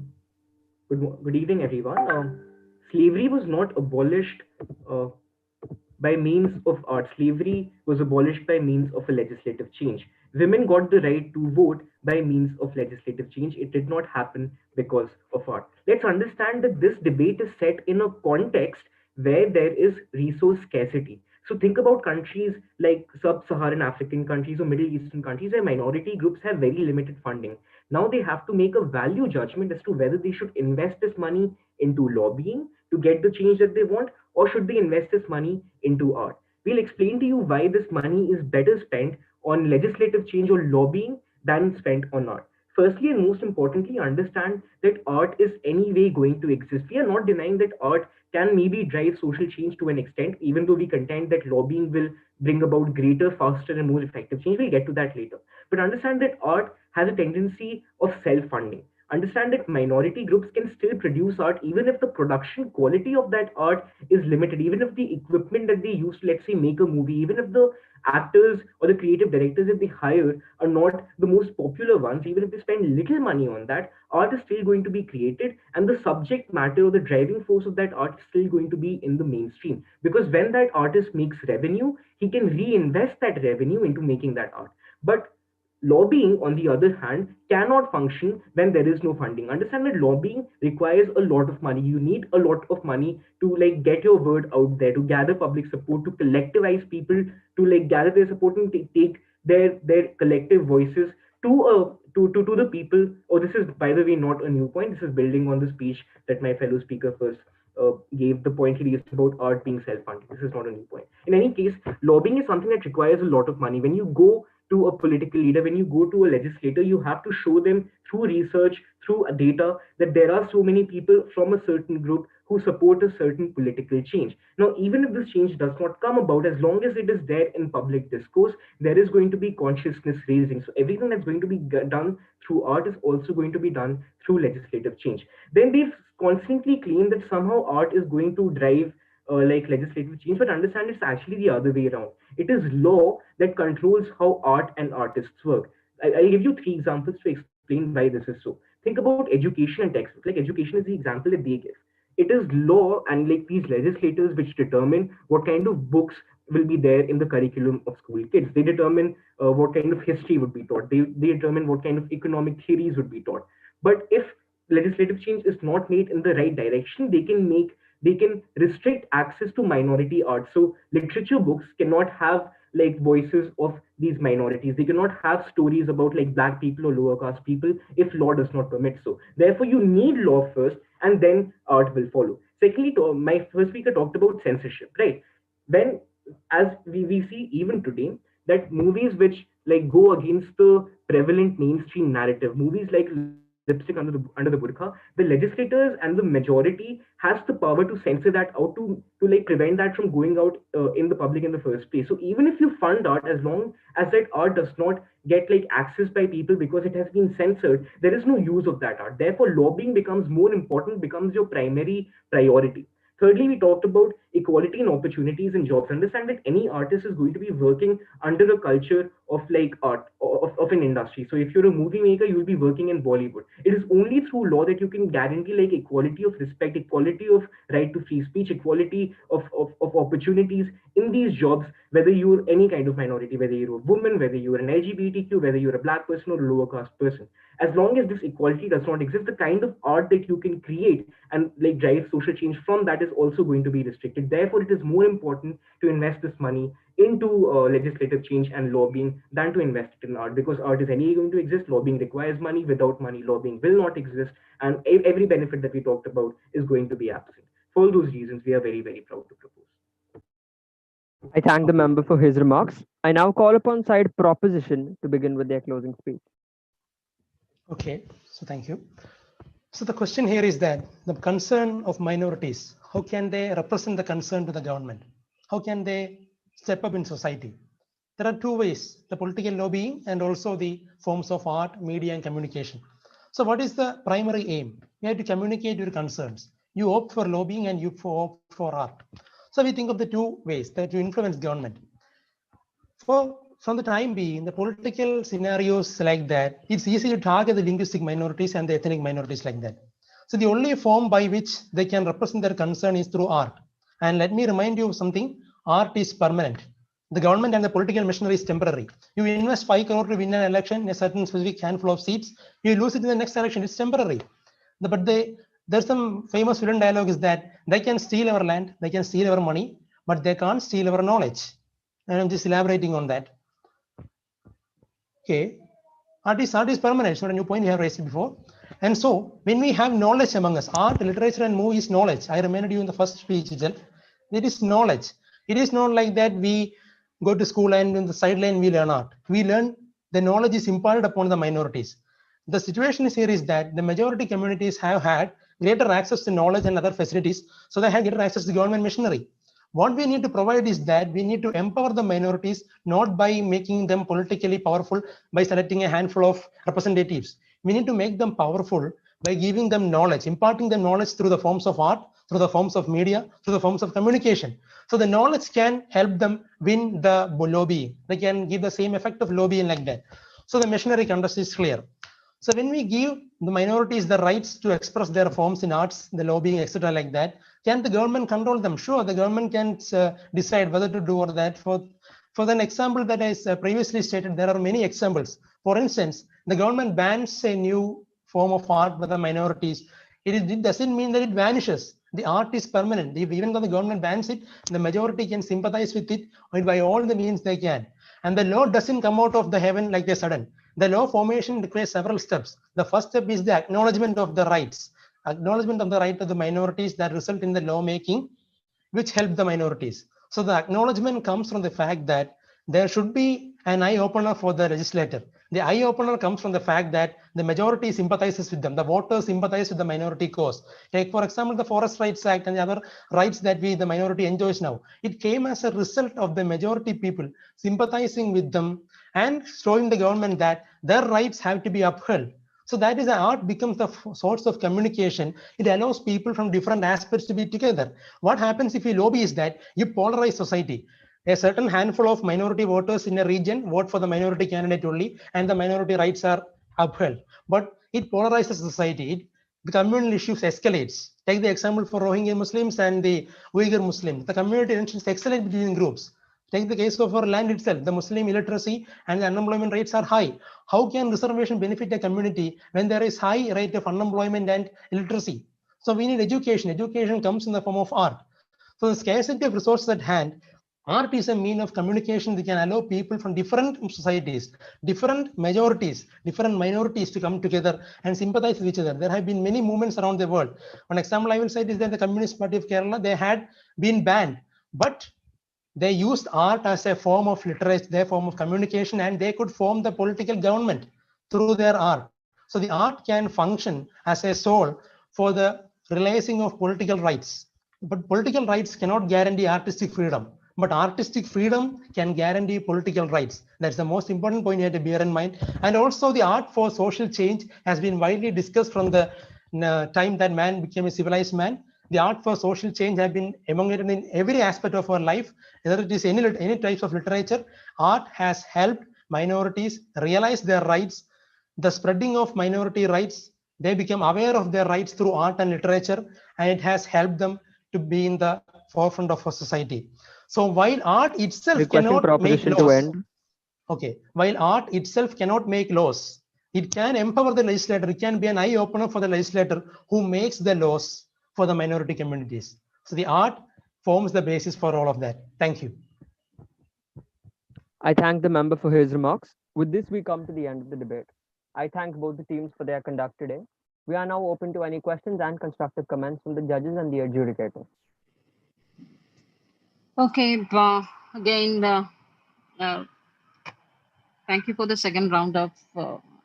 Good evening, everyone. Slavery was not abolished by means of art. Slavery was abolished by means of a legislative change. Women got the right to vote by means of legislative change. It did not happen because of art. Let's understand that this debate is set in a context where there is resource scarcity. So think about countries like sub-Saharan African countries or Middle Eastern countries where minority groups have very limited funding. Now they have to make a value judgment as to whether they should invest this money into lobbying to get the change that they want, or should they invest this money into art. We'll explain to you why this money is better spent on legislative change or lobbying than spent on art. Firstly, and most importantly, understand that art is anyway going to exist. We are not denying that art can maybe drive social change to an extent, even though we contend that lobbying will bring about greater, faster, and more effective change. We'll get to that later. But understand that art has a tendency of self funding. Understand that minority groups can still produce art even if the production quality of that art is limited, even if the equipment that they use to, let's say, make a movie, even if the actors or the creative directors that they hire are not the most popular ones, even if they spend little money on that, art is still going to be created, and the subject matter or the driving force of that art is still going to be in the mainstream. Because when that artist makes revenue, he can reinvest that revenue into making that art. But lobbying, on the other hand, cannot function when there is no funding. Understand that lobbying requires a lot of money. You need a lot of money to like get your word out there, to gather public support, to collectivize people, to like gather their support and take their collective voices to to the people. Or this is, by the way, not a new point. This is building on the speech that my fellow speaker first gave. The point he raised about art being self-funded. This is not a new point. In any case, lobbying is something that requires a lot of money. When you go to a political leader, when you go to a legislator, you have to show them through research, through data, that there are so many people from a certain group who support a certain political change. Now, even if this change does not come about, as long as it is there in public discourse, there is going to be consciousness raising. So everything that's going to be done through art is also going to be done through legislative change. Then they've constantly claimed that somehow art is going to drive like legislative change, but understand it's actually the other way around. It is law that controls how art and artists work. I'll give you three examples to explain why this is so. Think about education and textbooks. Like education is the example that they give. It is law and like these legislators which determine what kind of books will be there in the curriculum of school kids. They determine what kind of history would be taught. They determine what kind of economic theories would be taught. But if legislative change is not made in the right direction, they can restrict access to minority art. So literature books cannot have like voices of these minorities. They cannot have stories about like black people or lower caste people if law does not permit so. Therefore, you need law first, and then art will follow. Secondly, my first speaker talked about censorship, right? When as we see even today that movies which like go against the prevalent mainstream narrative, movies like Lipstick under the Burqa, the legislators and the majority has the power to censor that out, to like prevent that from going out in the public in the first place. So even if you fund art, as long as that art does not get like access by people because it has been censored, there is no use of that art. Therefore, lobbying becomes more important, becomes your primary priority. Thirdly, we talked about equality and opportunities in jobs. Understand that any artist is going to be working under a culture of like art, of an industry. So if you're a movie maker, you'll be working in Bollywood. It is only through law that you can guarantee like equality of respect, equality of right to free speech, equality of opportunities in these jobs, whether you're any kind of minority, whether you're a woman, whether you're an LGBTQ, whether you're a black person or a lower caste person. As long as this equality does not exist, the kind of art that you can create and like drive social change from that is also going to be restricted. Therefore, it is more important to invest this money into legislative change and lobbying than to invest it in art, because art is anyway going to exist. Lobbying requires money. Without money, lobbying will not exist, and every benefit that we talked about is going to be absent. For all those reasons, we are very, very proud to propose. I thank the member for his remarks. I now call upon side proposition to begin with their closing speech. Okay, so thank you. So the question here is that the concern of minorities, how can they represent the concern to the government? How can they step up in society? There are two ways, the political lobbying and also the forms of art, media and communication. So what is the primary aim? You have to communicate your concerns. You opt for lobbying and you opt for art. So we think of the two ways that to influence government. From the time being, the political scenarios like that, it's easy to target the linguistic minorities and the ethnic minorities like that. So the only form by which they can represent their concern is through art. And let me remind you of something, art is permanent. The government and the political machinery is temporary. You invest 5 crore to win an election in a certain specific handful of seats, you lose it in the next election, it's temporary. But there's some famous villain dialogue is that they can steal our land, they can steal our money, but they can't steal our knowledge. And I'm just elaborating on that. Okay, art is permanent. It's not a new point we have raised before. And so when we have knowledge among us, art, literature, and movie is knowledge. I reminded you in the first speech itself. It is knowledge. It is not like that we go to school and in the sideline we learn art. We learn the knowledge is imparted upon the minorities. The situation here is that the majority communities have had greater access to knowledge and other facilities, so they have greater access to government machinery. What we need to provide is that we need to empower the minorities, not by making them politically powerful by selecting a handful of representatives. We need to make them powerful by giving them knowledge, imparting them knowledge through the forms of art, through the forms of media, through the forms of communication. So the knowledge can help them win the lobby. They can give the same effect of lobbying like that. So the machinery context is clear. So when we give the minorities the rights to express their forms in arts, the lobbying, etc., like that, can the government control them? Sure, the government can decide whether to do or that. For an example that I previously stated, there are many examples. For instance, the government bans a new form of art by the minorities. It doesn't mean that it vanishes. The art is permanent. Even though the government bans it, the majority can sympathize with it by all the means they can. And the law doesn't come out of the heaven like a sudden. The law formation requires several steps. The first step is the acknowledgement of the rights, acknowledgement of the right of the minorities that result in the lawmaking, which help the minorities. So the acknowledgement comes from the fact that there should be an eye opener for the legislator. The eye opener comes from the fact that the majority sympathizes with them. The voters sympathize with the minority cause. Take, for example, the Forest Rights Act and the other rights that the minority enjoys now. It came as a result of the majority people sympathizing with them and showing the government that their rights have to be upheld. So that is, the art becomes the source of communication. It allows people from different aspects to be together. What happens if you lobby is that you polarize society. A certain handful of minority voters in a region vote for the minority candidate only, and the minority rights are upheld. But it polarizes society. The communal issues escalates. Take the example for Rohingya Muslims and the Uyghur Muslims. The community tensions escalate between groups. Take the case of our land itself. The Muslim illiteracy and the unemployment rates are high. How can reservation benefit a community when there is high rate of unemployment and illiteracy? So we need education. Education comes in the form of art. So the scarcity of resources at hand, art is a mean of communication that can allow people from different societies, different majorities, different minorities to come together and sympathize with each other. There have been many movements around the world. One example I will cite is that the Communist Party of Kerala, they had been banned, but they used art as a form of literature, their form of communication, and they could form the political government through their art. So the art can function as a soul for the realizing of political rights. But political rights cannot guarantee artistic freedom. But artistic freedom can guarantee political rights. That's the most important point you have to bear in mind. And also the art for social change has been widely discussed from the time that man became a civilized man. The art for social change have been emanated in every aspect of our life, whether it is any types of literature. Art has helped minorities realize their rights. The spreading of minority rights, they become aware of their rights through art and literature, and it has helped them to be in the forefront of our society. So while art itself Requesting cannot make proposition to laws, end. okay, while art itself cannot make laws, it can empower the legislator. It can be an eye opener for the legislator who makes the laws for the minority communities. So the art forms the basis for all of that. Thank you. I thank the member for his remarks. With this, we come to the end of the debate. I thank both the teams for their conduct today. We are now open to any questions and constructive comments from the judges and the adjudicators. Okay, again, uh, thank you for the second round of,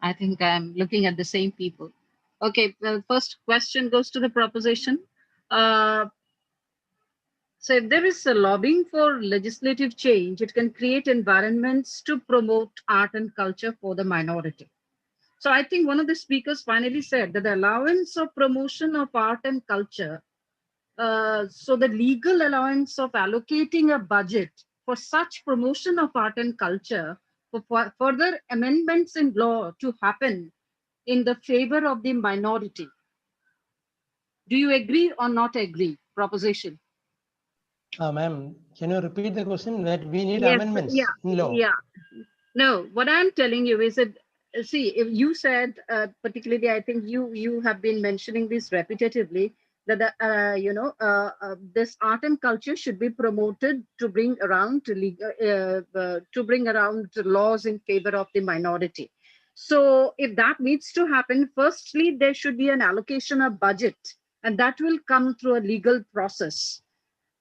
I think I'm looking at the same people. Okay, the first question goes to the proposition. So if there is a lobbying for legislative change, it can create environments to promote art and culture for the minority. So I think one of the speakers finally said that the allowance of promotion of art and culture, so the legal allowance of allocating a budget for such promotion of art and culture for further amendments in law to happen in the favor of the minority. Do you agree or not agree? Proposition. Ma'am, can you repeat the question? That we need Yes, amendments yeah, in law. yeah. No, what I'm telling you is that, see, if you said, particularly, I think you have been mentioning this repetitively, that this art and culture should be promoted to bring around laws in favor of the minority. So if that needs to happen, firstly there should be an allocation of budget, and that will come through a legal process.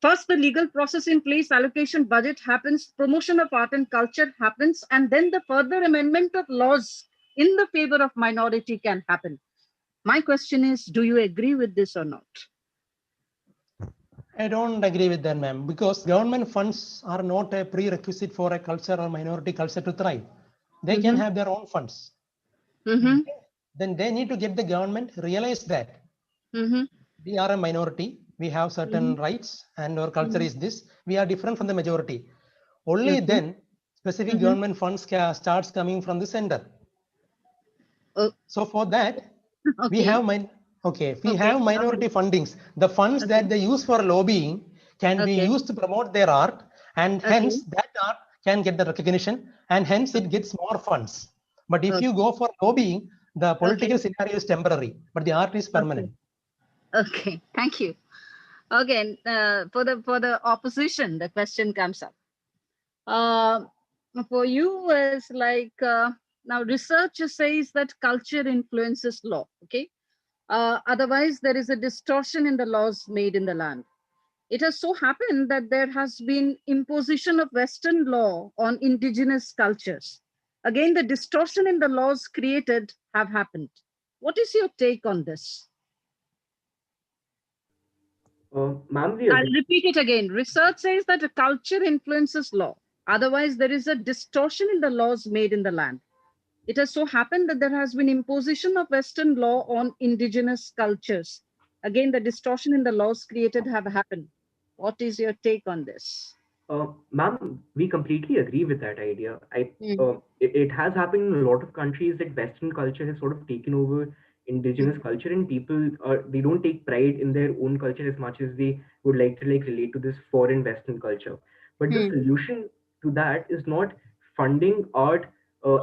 First, the legal process in place, allocation budget happens, promotion of art and culture happens, and then the further amendment of laws in the favor of minority can happen. My question is, do you agree with this or not? I don't agree with that, ma'am, because government funds are not a prerequisite for a culture or minority culture to thrive. They can have their own funds. Then they need to get the government realize that we are a minority, we have certain rights, and our culture is this. We are different from the majority. Only then specific government funds starts coming from the center. So for that, we have minority fundings. The funds that they use for lobbying can be used to promote their art, and hence that art can get the recognition, and hence it gets more funds. But if you go for lobbying, the political scenario is temporary, but the art is permanent. Okay, thank you. Again, for the opposition, the question comes up. For you is like now research says that culture influences law. Okay, otherwise there is a distortion in the laws made in the land. It has so happened that there has been imposition of Western law on indigenous cultures. Again, the distortion in the laws created have happened. What is your take on this? Ma'am, I'll repeat it again. Research says that a culture influences law. Otherwise, there is a distortion in the laws made in the land. It has so happened that there has been imposition of Western law on indigenous cultures. Again, the distortion in the laws created have happened. What is your take on this? Ma'am, we completely agree with that idea. It has happened in a lot of countries that Western culture has sort of taken over indigenous culture, and people they don't take pride in their own culture as much as they would like to relate to this foreign Western culture. But the solution to that is not funding art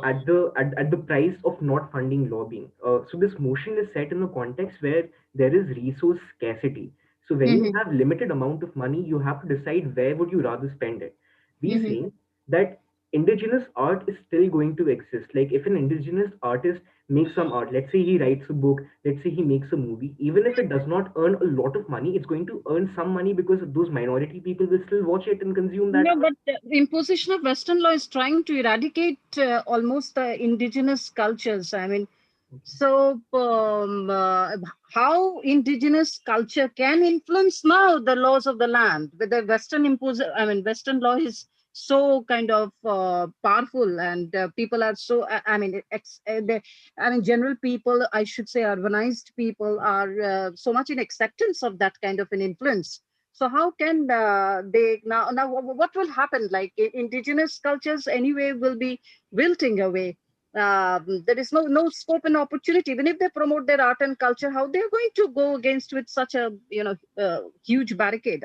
at the price of not funding lobbying. So this motion is set in a context where there is resource scarcity. So when you have limited amount of money, you have to decide where would you rather spend it. We saying that indigenous art is still going to exist. Like if an indigenous artist makes some art, let's say he writes a book, let's say he makes a movie, even if it does not earn a lot of money, it's going to earn some money because those minority people will still watch it and consume that No, art. but the imposition of Western law is trying to eradicate almost the indigenous cultures. I mean, so how indigenous culture can influence now the laws of the land with the Western law is so kind of powerful, and people are so, general people, I should say urbanized people are so much in acceptance of that kind of an influence. So how can they now what will happen? Like indigenous cultures anyway will be wilting away. There is no scope and opportunity. Even if they promote their art and culture, how they're going to go against with such a huge barricade?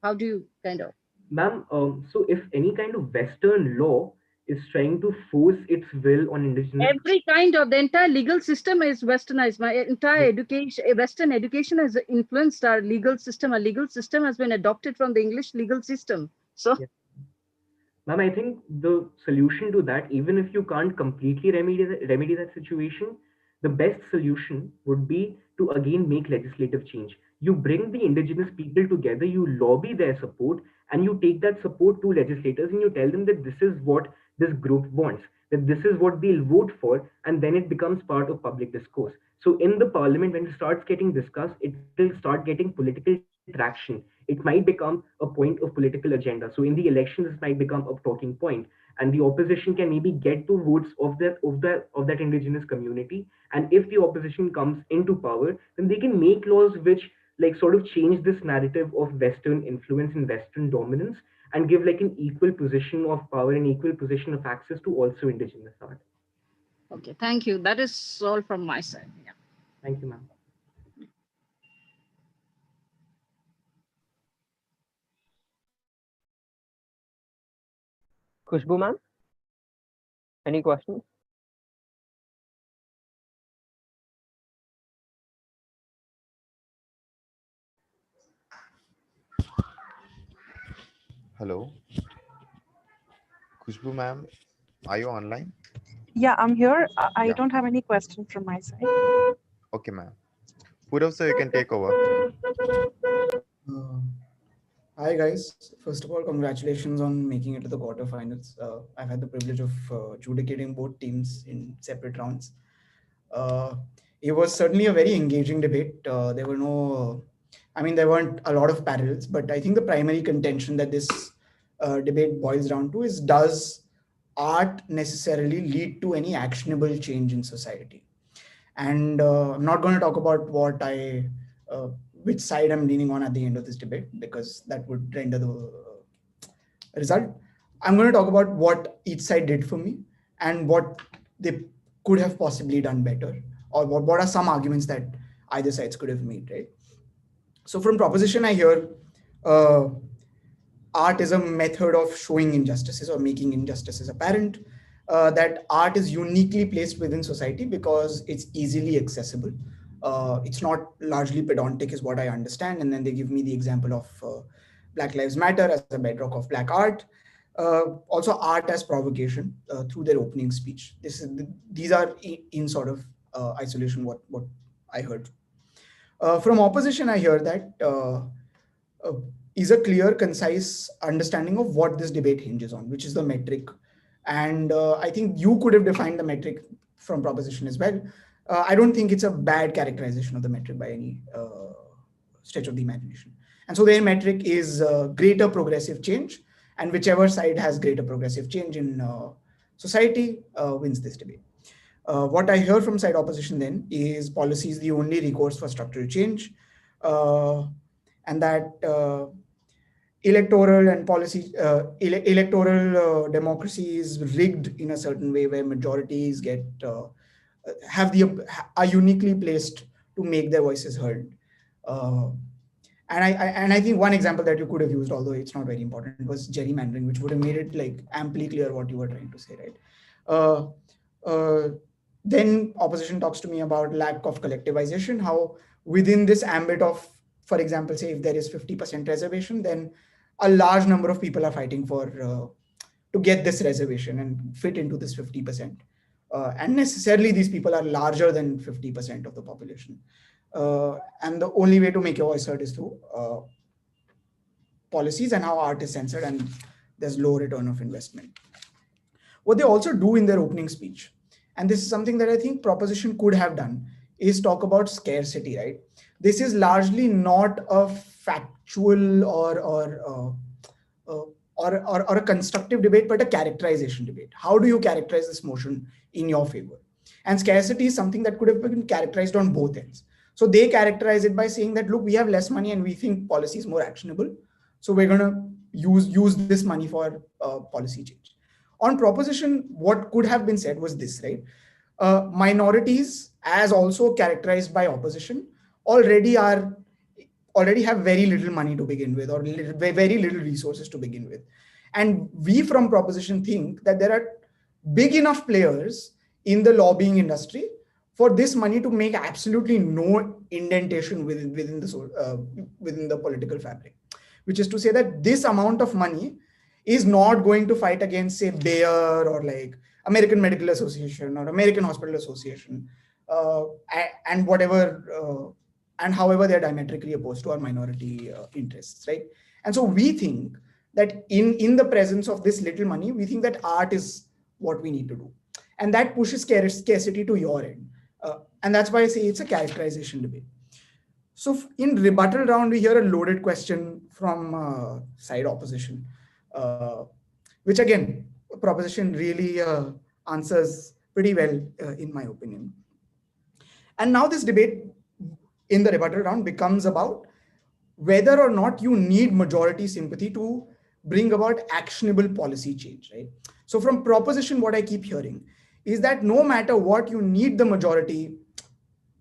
How do you kind of? Ma'am, so if any kind of Western law is trying to force its will on indigenous, Every kind of the entire legal system is westernized. My entire education, Western education has influenced our legal system. Our legal system has been adopted from the English legal system. So yes. Ma'am, I think the solution to that, even if you can't completely remedy that situation, the best solution would be to again make legislative change. You bring the indigenous people together, you lobby their support, and you take that support to legislators and you tell them that this is what this group wants, that this is what they'll vote for, and then it becomes part of public discourse. So in the parliament, when it starts getting discussed, it will start getting political traction. It might become a point of political agenda. So in the elections, this might become a talking point, and the opposition can maybe get the votes of that indigenous community. And if the opposition comes into power, then they can make laws which sort of change this narrative of Western influence and Western dominance, and give an equal position of power and equal position of access to also indigenous art. okay, thank you. That is all from my side. Yeah. Thank you, ma'am. Khushbu ma'am, any questions? Hello, Khushbu ma'am, are you online? Yeah, I'm here. I Yeah. don't have any question from my side. Okay, ma'am. Purav, sir, you can take over. Uh, Hi guys. First of all, congratulations on making it to the quarterfinals. I've had the privilege of adjudicating both teams in separate rounds. Uh, it was certainly a very engaging debate. There were no, I mean, there weren't a lot of parallels, but I think the primary contention that this debate boils down to is, does art necessarily lead to any actionable change in society? And I'm not going to talk about uh, which side I'm leaning on at the end of this debate, because that would render the result. I'm going to talk about what each side did for me and what they could have possibly done better, or what are some arguments that either sides could have made, right? So from proposition, I hear uh, art is a method of showing injustices or making injustices apparent. That art is uniquely placed within society because it's easily accessible. It's not largely pedantic, is what I understand. And then they give me the example of Black Lives Matter as a bedrock of Black art. Also, art as provocation through their opening speech. These are in sort of isolation what I heard. From opposition, I hear that uh, is a clear, concise understanding of what this debate hinges on, which is the metric. And I think you could have defined the metric from proposition as well. I don't think it's a bad characterization of the metric by any stretch of the imagination. And so their metric is greater progressive change, and whichever side has greater progressive change in society wins this debate. What I hear from side opposition then is policy is the only recourse for structural change, uh, and that electoral and policy electoral democracy is rigged in a certain way where majorities get have the are uniquely placed to make their voices heard. Uh, and I think one example that you could have used, although it's not very important, was gerrymandering, which would have made it like amply clear what you were trying to say, right? Uh, uh, then opposition talks to me about lack of collectivization, how within this ambit of, for example, say if there is 50% reservation, then a large number of people are fighting for to get this reservation and fit into this 50%. And necessarily these people are larger than 50% of the population. And the only way to make your voice heard is through policies and how art is censored and there's low return of investment. What they also do in their opening speech, and this is something that I think proposition could have done, is talk about scarcity, right? This is largely not a factual uh, or a constructive debate, but a characterization debate. How do you characterize this motion in your favor? And scarcity is something that could have been characterized on both ends. So they characterize it by saying that, look, we have less money and we think policy is more actionable. So we're going to use this money for policy change. On proposition, what could have been said was this, right? Minorities, as also characterized by opposition, already are already have very little money to begin with, or very little resources to begin with. And we from proposition think that there are big enough players in the lobbying industry for this money to make absolutely no indentation within the political fabric, which is to say that this amount of money is not going to fight against, say, Bayer or like American Medical Association or American Hospital Association, uh, and whatever and however they're diametrically opposed to our minority interests, right? And so we think that in the presence of this little money, we think that art is what we need to do, and that pushes scarcity to your end, and that's why I say it's a characterization debate. So in rebuttal round, we hear a loaded question from side opposition, uh, which again, proposition really answers pretty well, in my opinion. And now this debate in the rebuttal round becomes about whether or not you need majority sympathy to bring about actionable policy change, right? So from proposition, what I keep hearing is that no matter what, you need the majority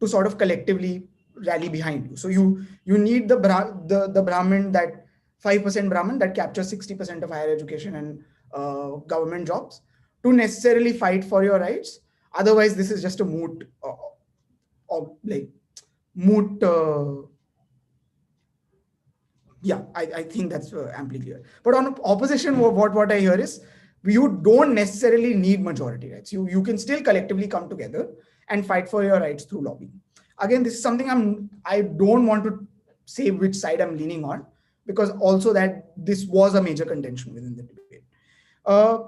to sort of collectively rally behind you. So you need the Brahmin, that 5% Brahmin that captures 60% of higher education and government jobs, to necessarily fight for your rights. Otherwise, this is just a moot Yeah, I think that's amply clear. But on opposition, what I hear is you don't necessarily need majority rights. You can still collectively come together and fight for your rights through lobbying. Again, this is something I don't want to say which side I'm leaning on, because also that this was a major contention within the debate. Uh,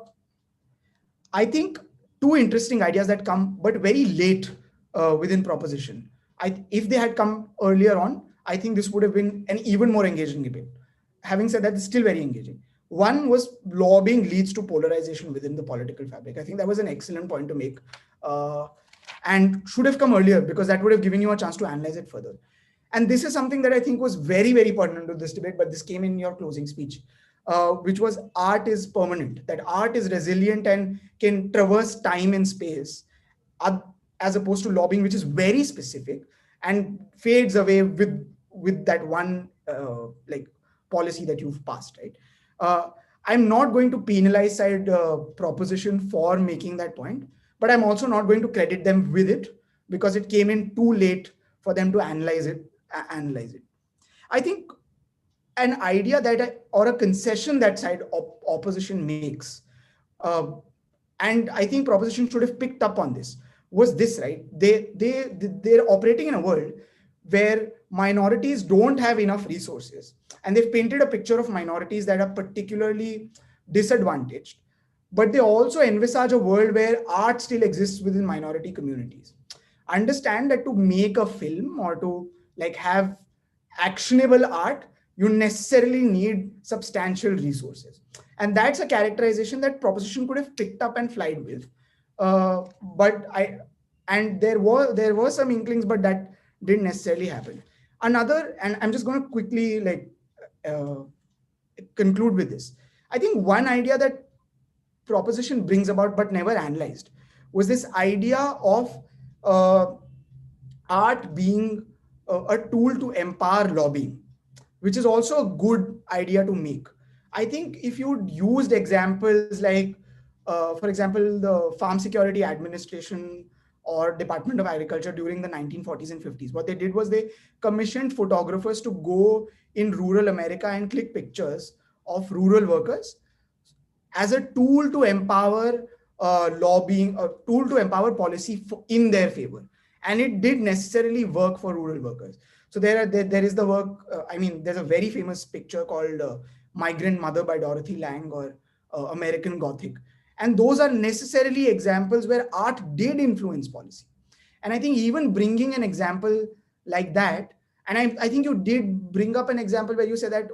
I think two interesting ideas that come, but very late within proposition. If they had come earlier on, I think this would have been an even more engaging debate. Having said that, it's still very engaging. One was lobbying leads to polarization within the political fabric. I think that was an excellent point to make, uh, and should have come earlier, because that would have given you a chance to analyze it further. And this is something that I think was very, very pertinent to this debate, but this came in your closing speech, which was art is permanent, that art is resilient and can traverse time and space, as opposed to lobbying, which is very specific and fades away with that one like policy that you've passed, right? Uh, I'm not going to penalize side proposition for making that point, but I'm also not going to credit them with it, because it came in too late for them to analyze it. I think an idea or a concession that side opposition makes, uh, and I think proposition should have picked up on this, was this, right? They're operating in a world where minorities don't have enough resources, and they've painted a picture of minorities that are particularly disadvantaged, but they also envisage a world where art still exists within minority communities. Understand that to make a film or to like have actionable art, you necessarily need substantial resources, and that's a characterization that proposition could have picked up and flied with. But I and there were some inklings, but that didn't necessarily happen. Another, and I'm just going to quickly uh, conclude with this. I think one idea that proposition brings about but never analyzed was this idea of uh, art being a tool to empower lobbying, which is also a good idea to make. I think if you used examples like, for example, the Farm Security Administration or Department of Agriculture during the 1940s and 50s, what they did was they commissioned photographers to go in rural America and click pictures of rural workers as a tool to empower lobbying, a tool to empower policy in their favor. And it did necessarily work for rural workers. So there is the work, I mean, there's a very famous picture called Migrant Mother by Dorothy Lang, or American Gothic. And those are necessarily examples where art did influence policy. And I think even bringing an example like that, and I think you did bring up an example where you said that,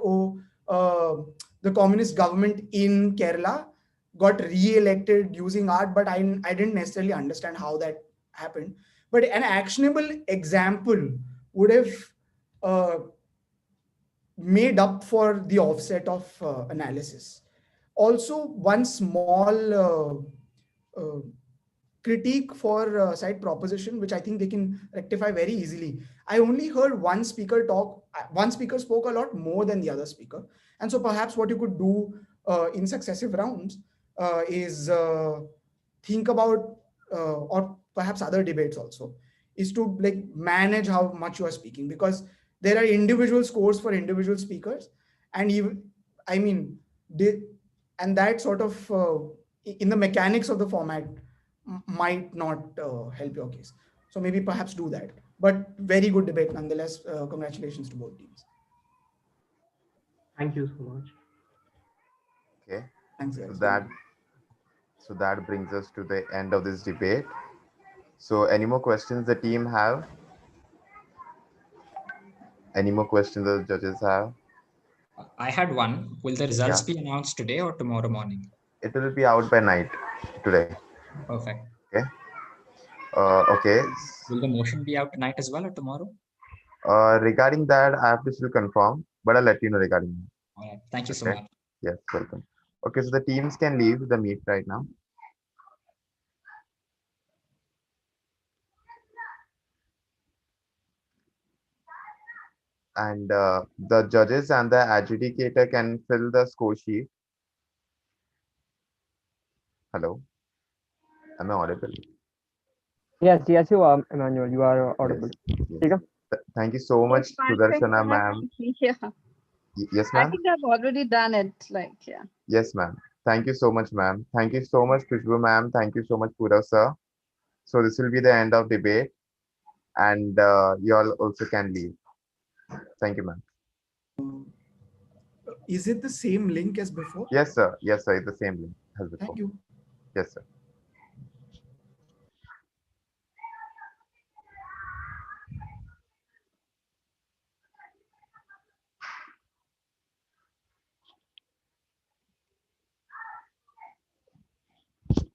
the communist government in Kerala got re-elected using art, but I didn't necessarily understand how that happened. But an actionable example would have uh, made up for the offset of analysis. Also, one small uh, critique for side proposition, which I think they can rectify very easily. I only heard one speaker spoke a lot more than the other speaker. And so perhaps what you could do in successive rounds is think about, or perhaps other debates also, is to like manage how much you are speaking, because there are individual scores for individual speakers. And even, I mean, they, and that sort of, in the mechanics of the format, might not help your case. So maybe perhaps do that. But very good debate nonetheless. Congratulations to both teams. Thank you so much. Okay. Thanks, So guys. that brings us to the end of this debate. So any more questions the team have? Any more questions the judges have? I had one. Will the results Yeah. be announced today or tomorrow morning? It will be out by night today. Perfect. Okay. Okay. Will the motion be out tonight as well or tomorrow? Regarding that, I have to still confirm, but I'll let you know regarding All right. Thank you that. so Okay. much. Yes, welcome. Okay, so the teams can leave the meet right now. And the judges and the adjudicator can fill the score sheet. Hello, am I audible? Yes, you are, Emmanuel. You are Yes, audible. yes. ठीक है? Thank you so Yes, much, Pankaj, Sudarshana go ahead. ma'am. Yeah. Yes, I ma'am. think I've already done it. Like, yeah. Yes, ma'am. Thank you so much, ma'am. Thank you so much, Kushbu, ma'am. Thank you so much, Purav, sir. So this will be the end of debate, and you all also can leave. Thank you, ma'am. Is it the same link as before? Yes, sir. Yes, sir. It's the same link as before. Thank you. Yes, sir.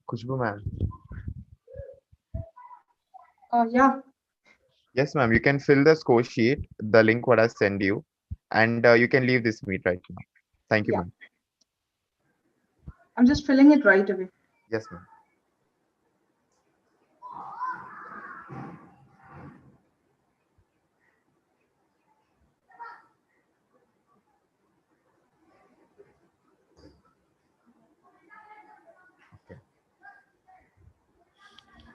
Kushbu, ma'am. Yeah. Yes, ma'am. You can fill the score sheet, the link what I send you, and you can leave this meet right now. Thank you, Yeah. ma'am. I'm just filling it right away. Yes, ma'am.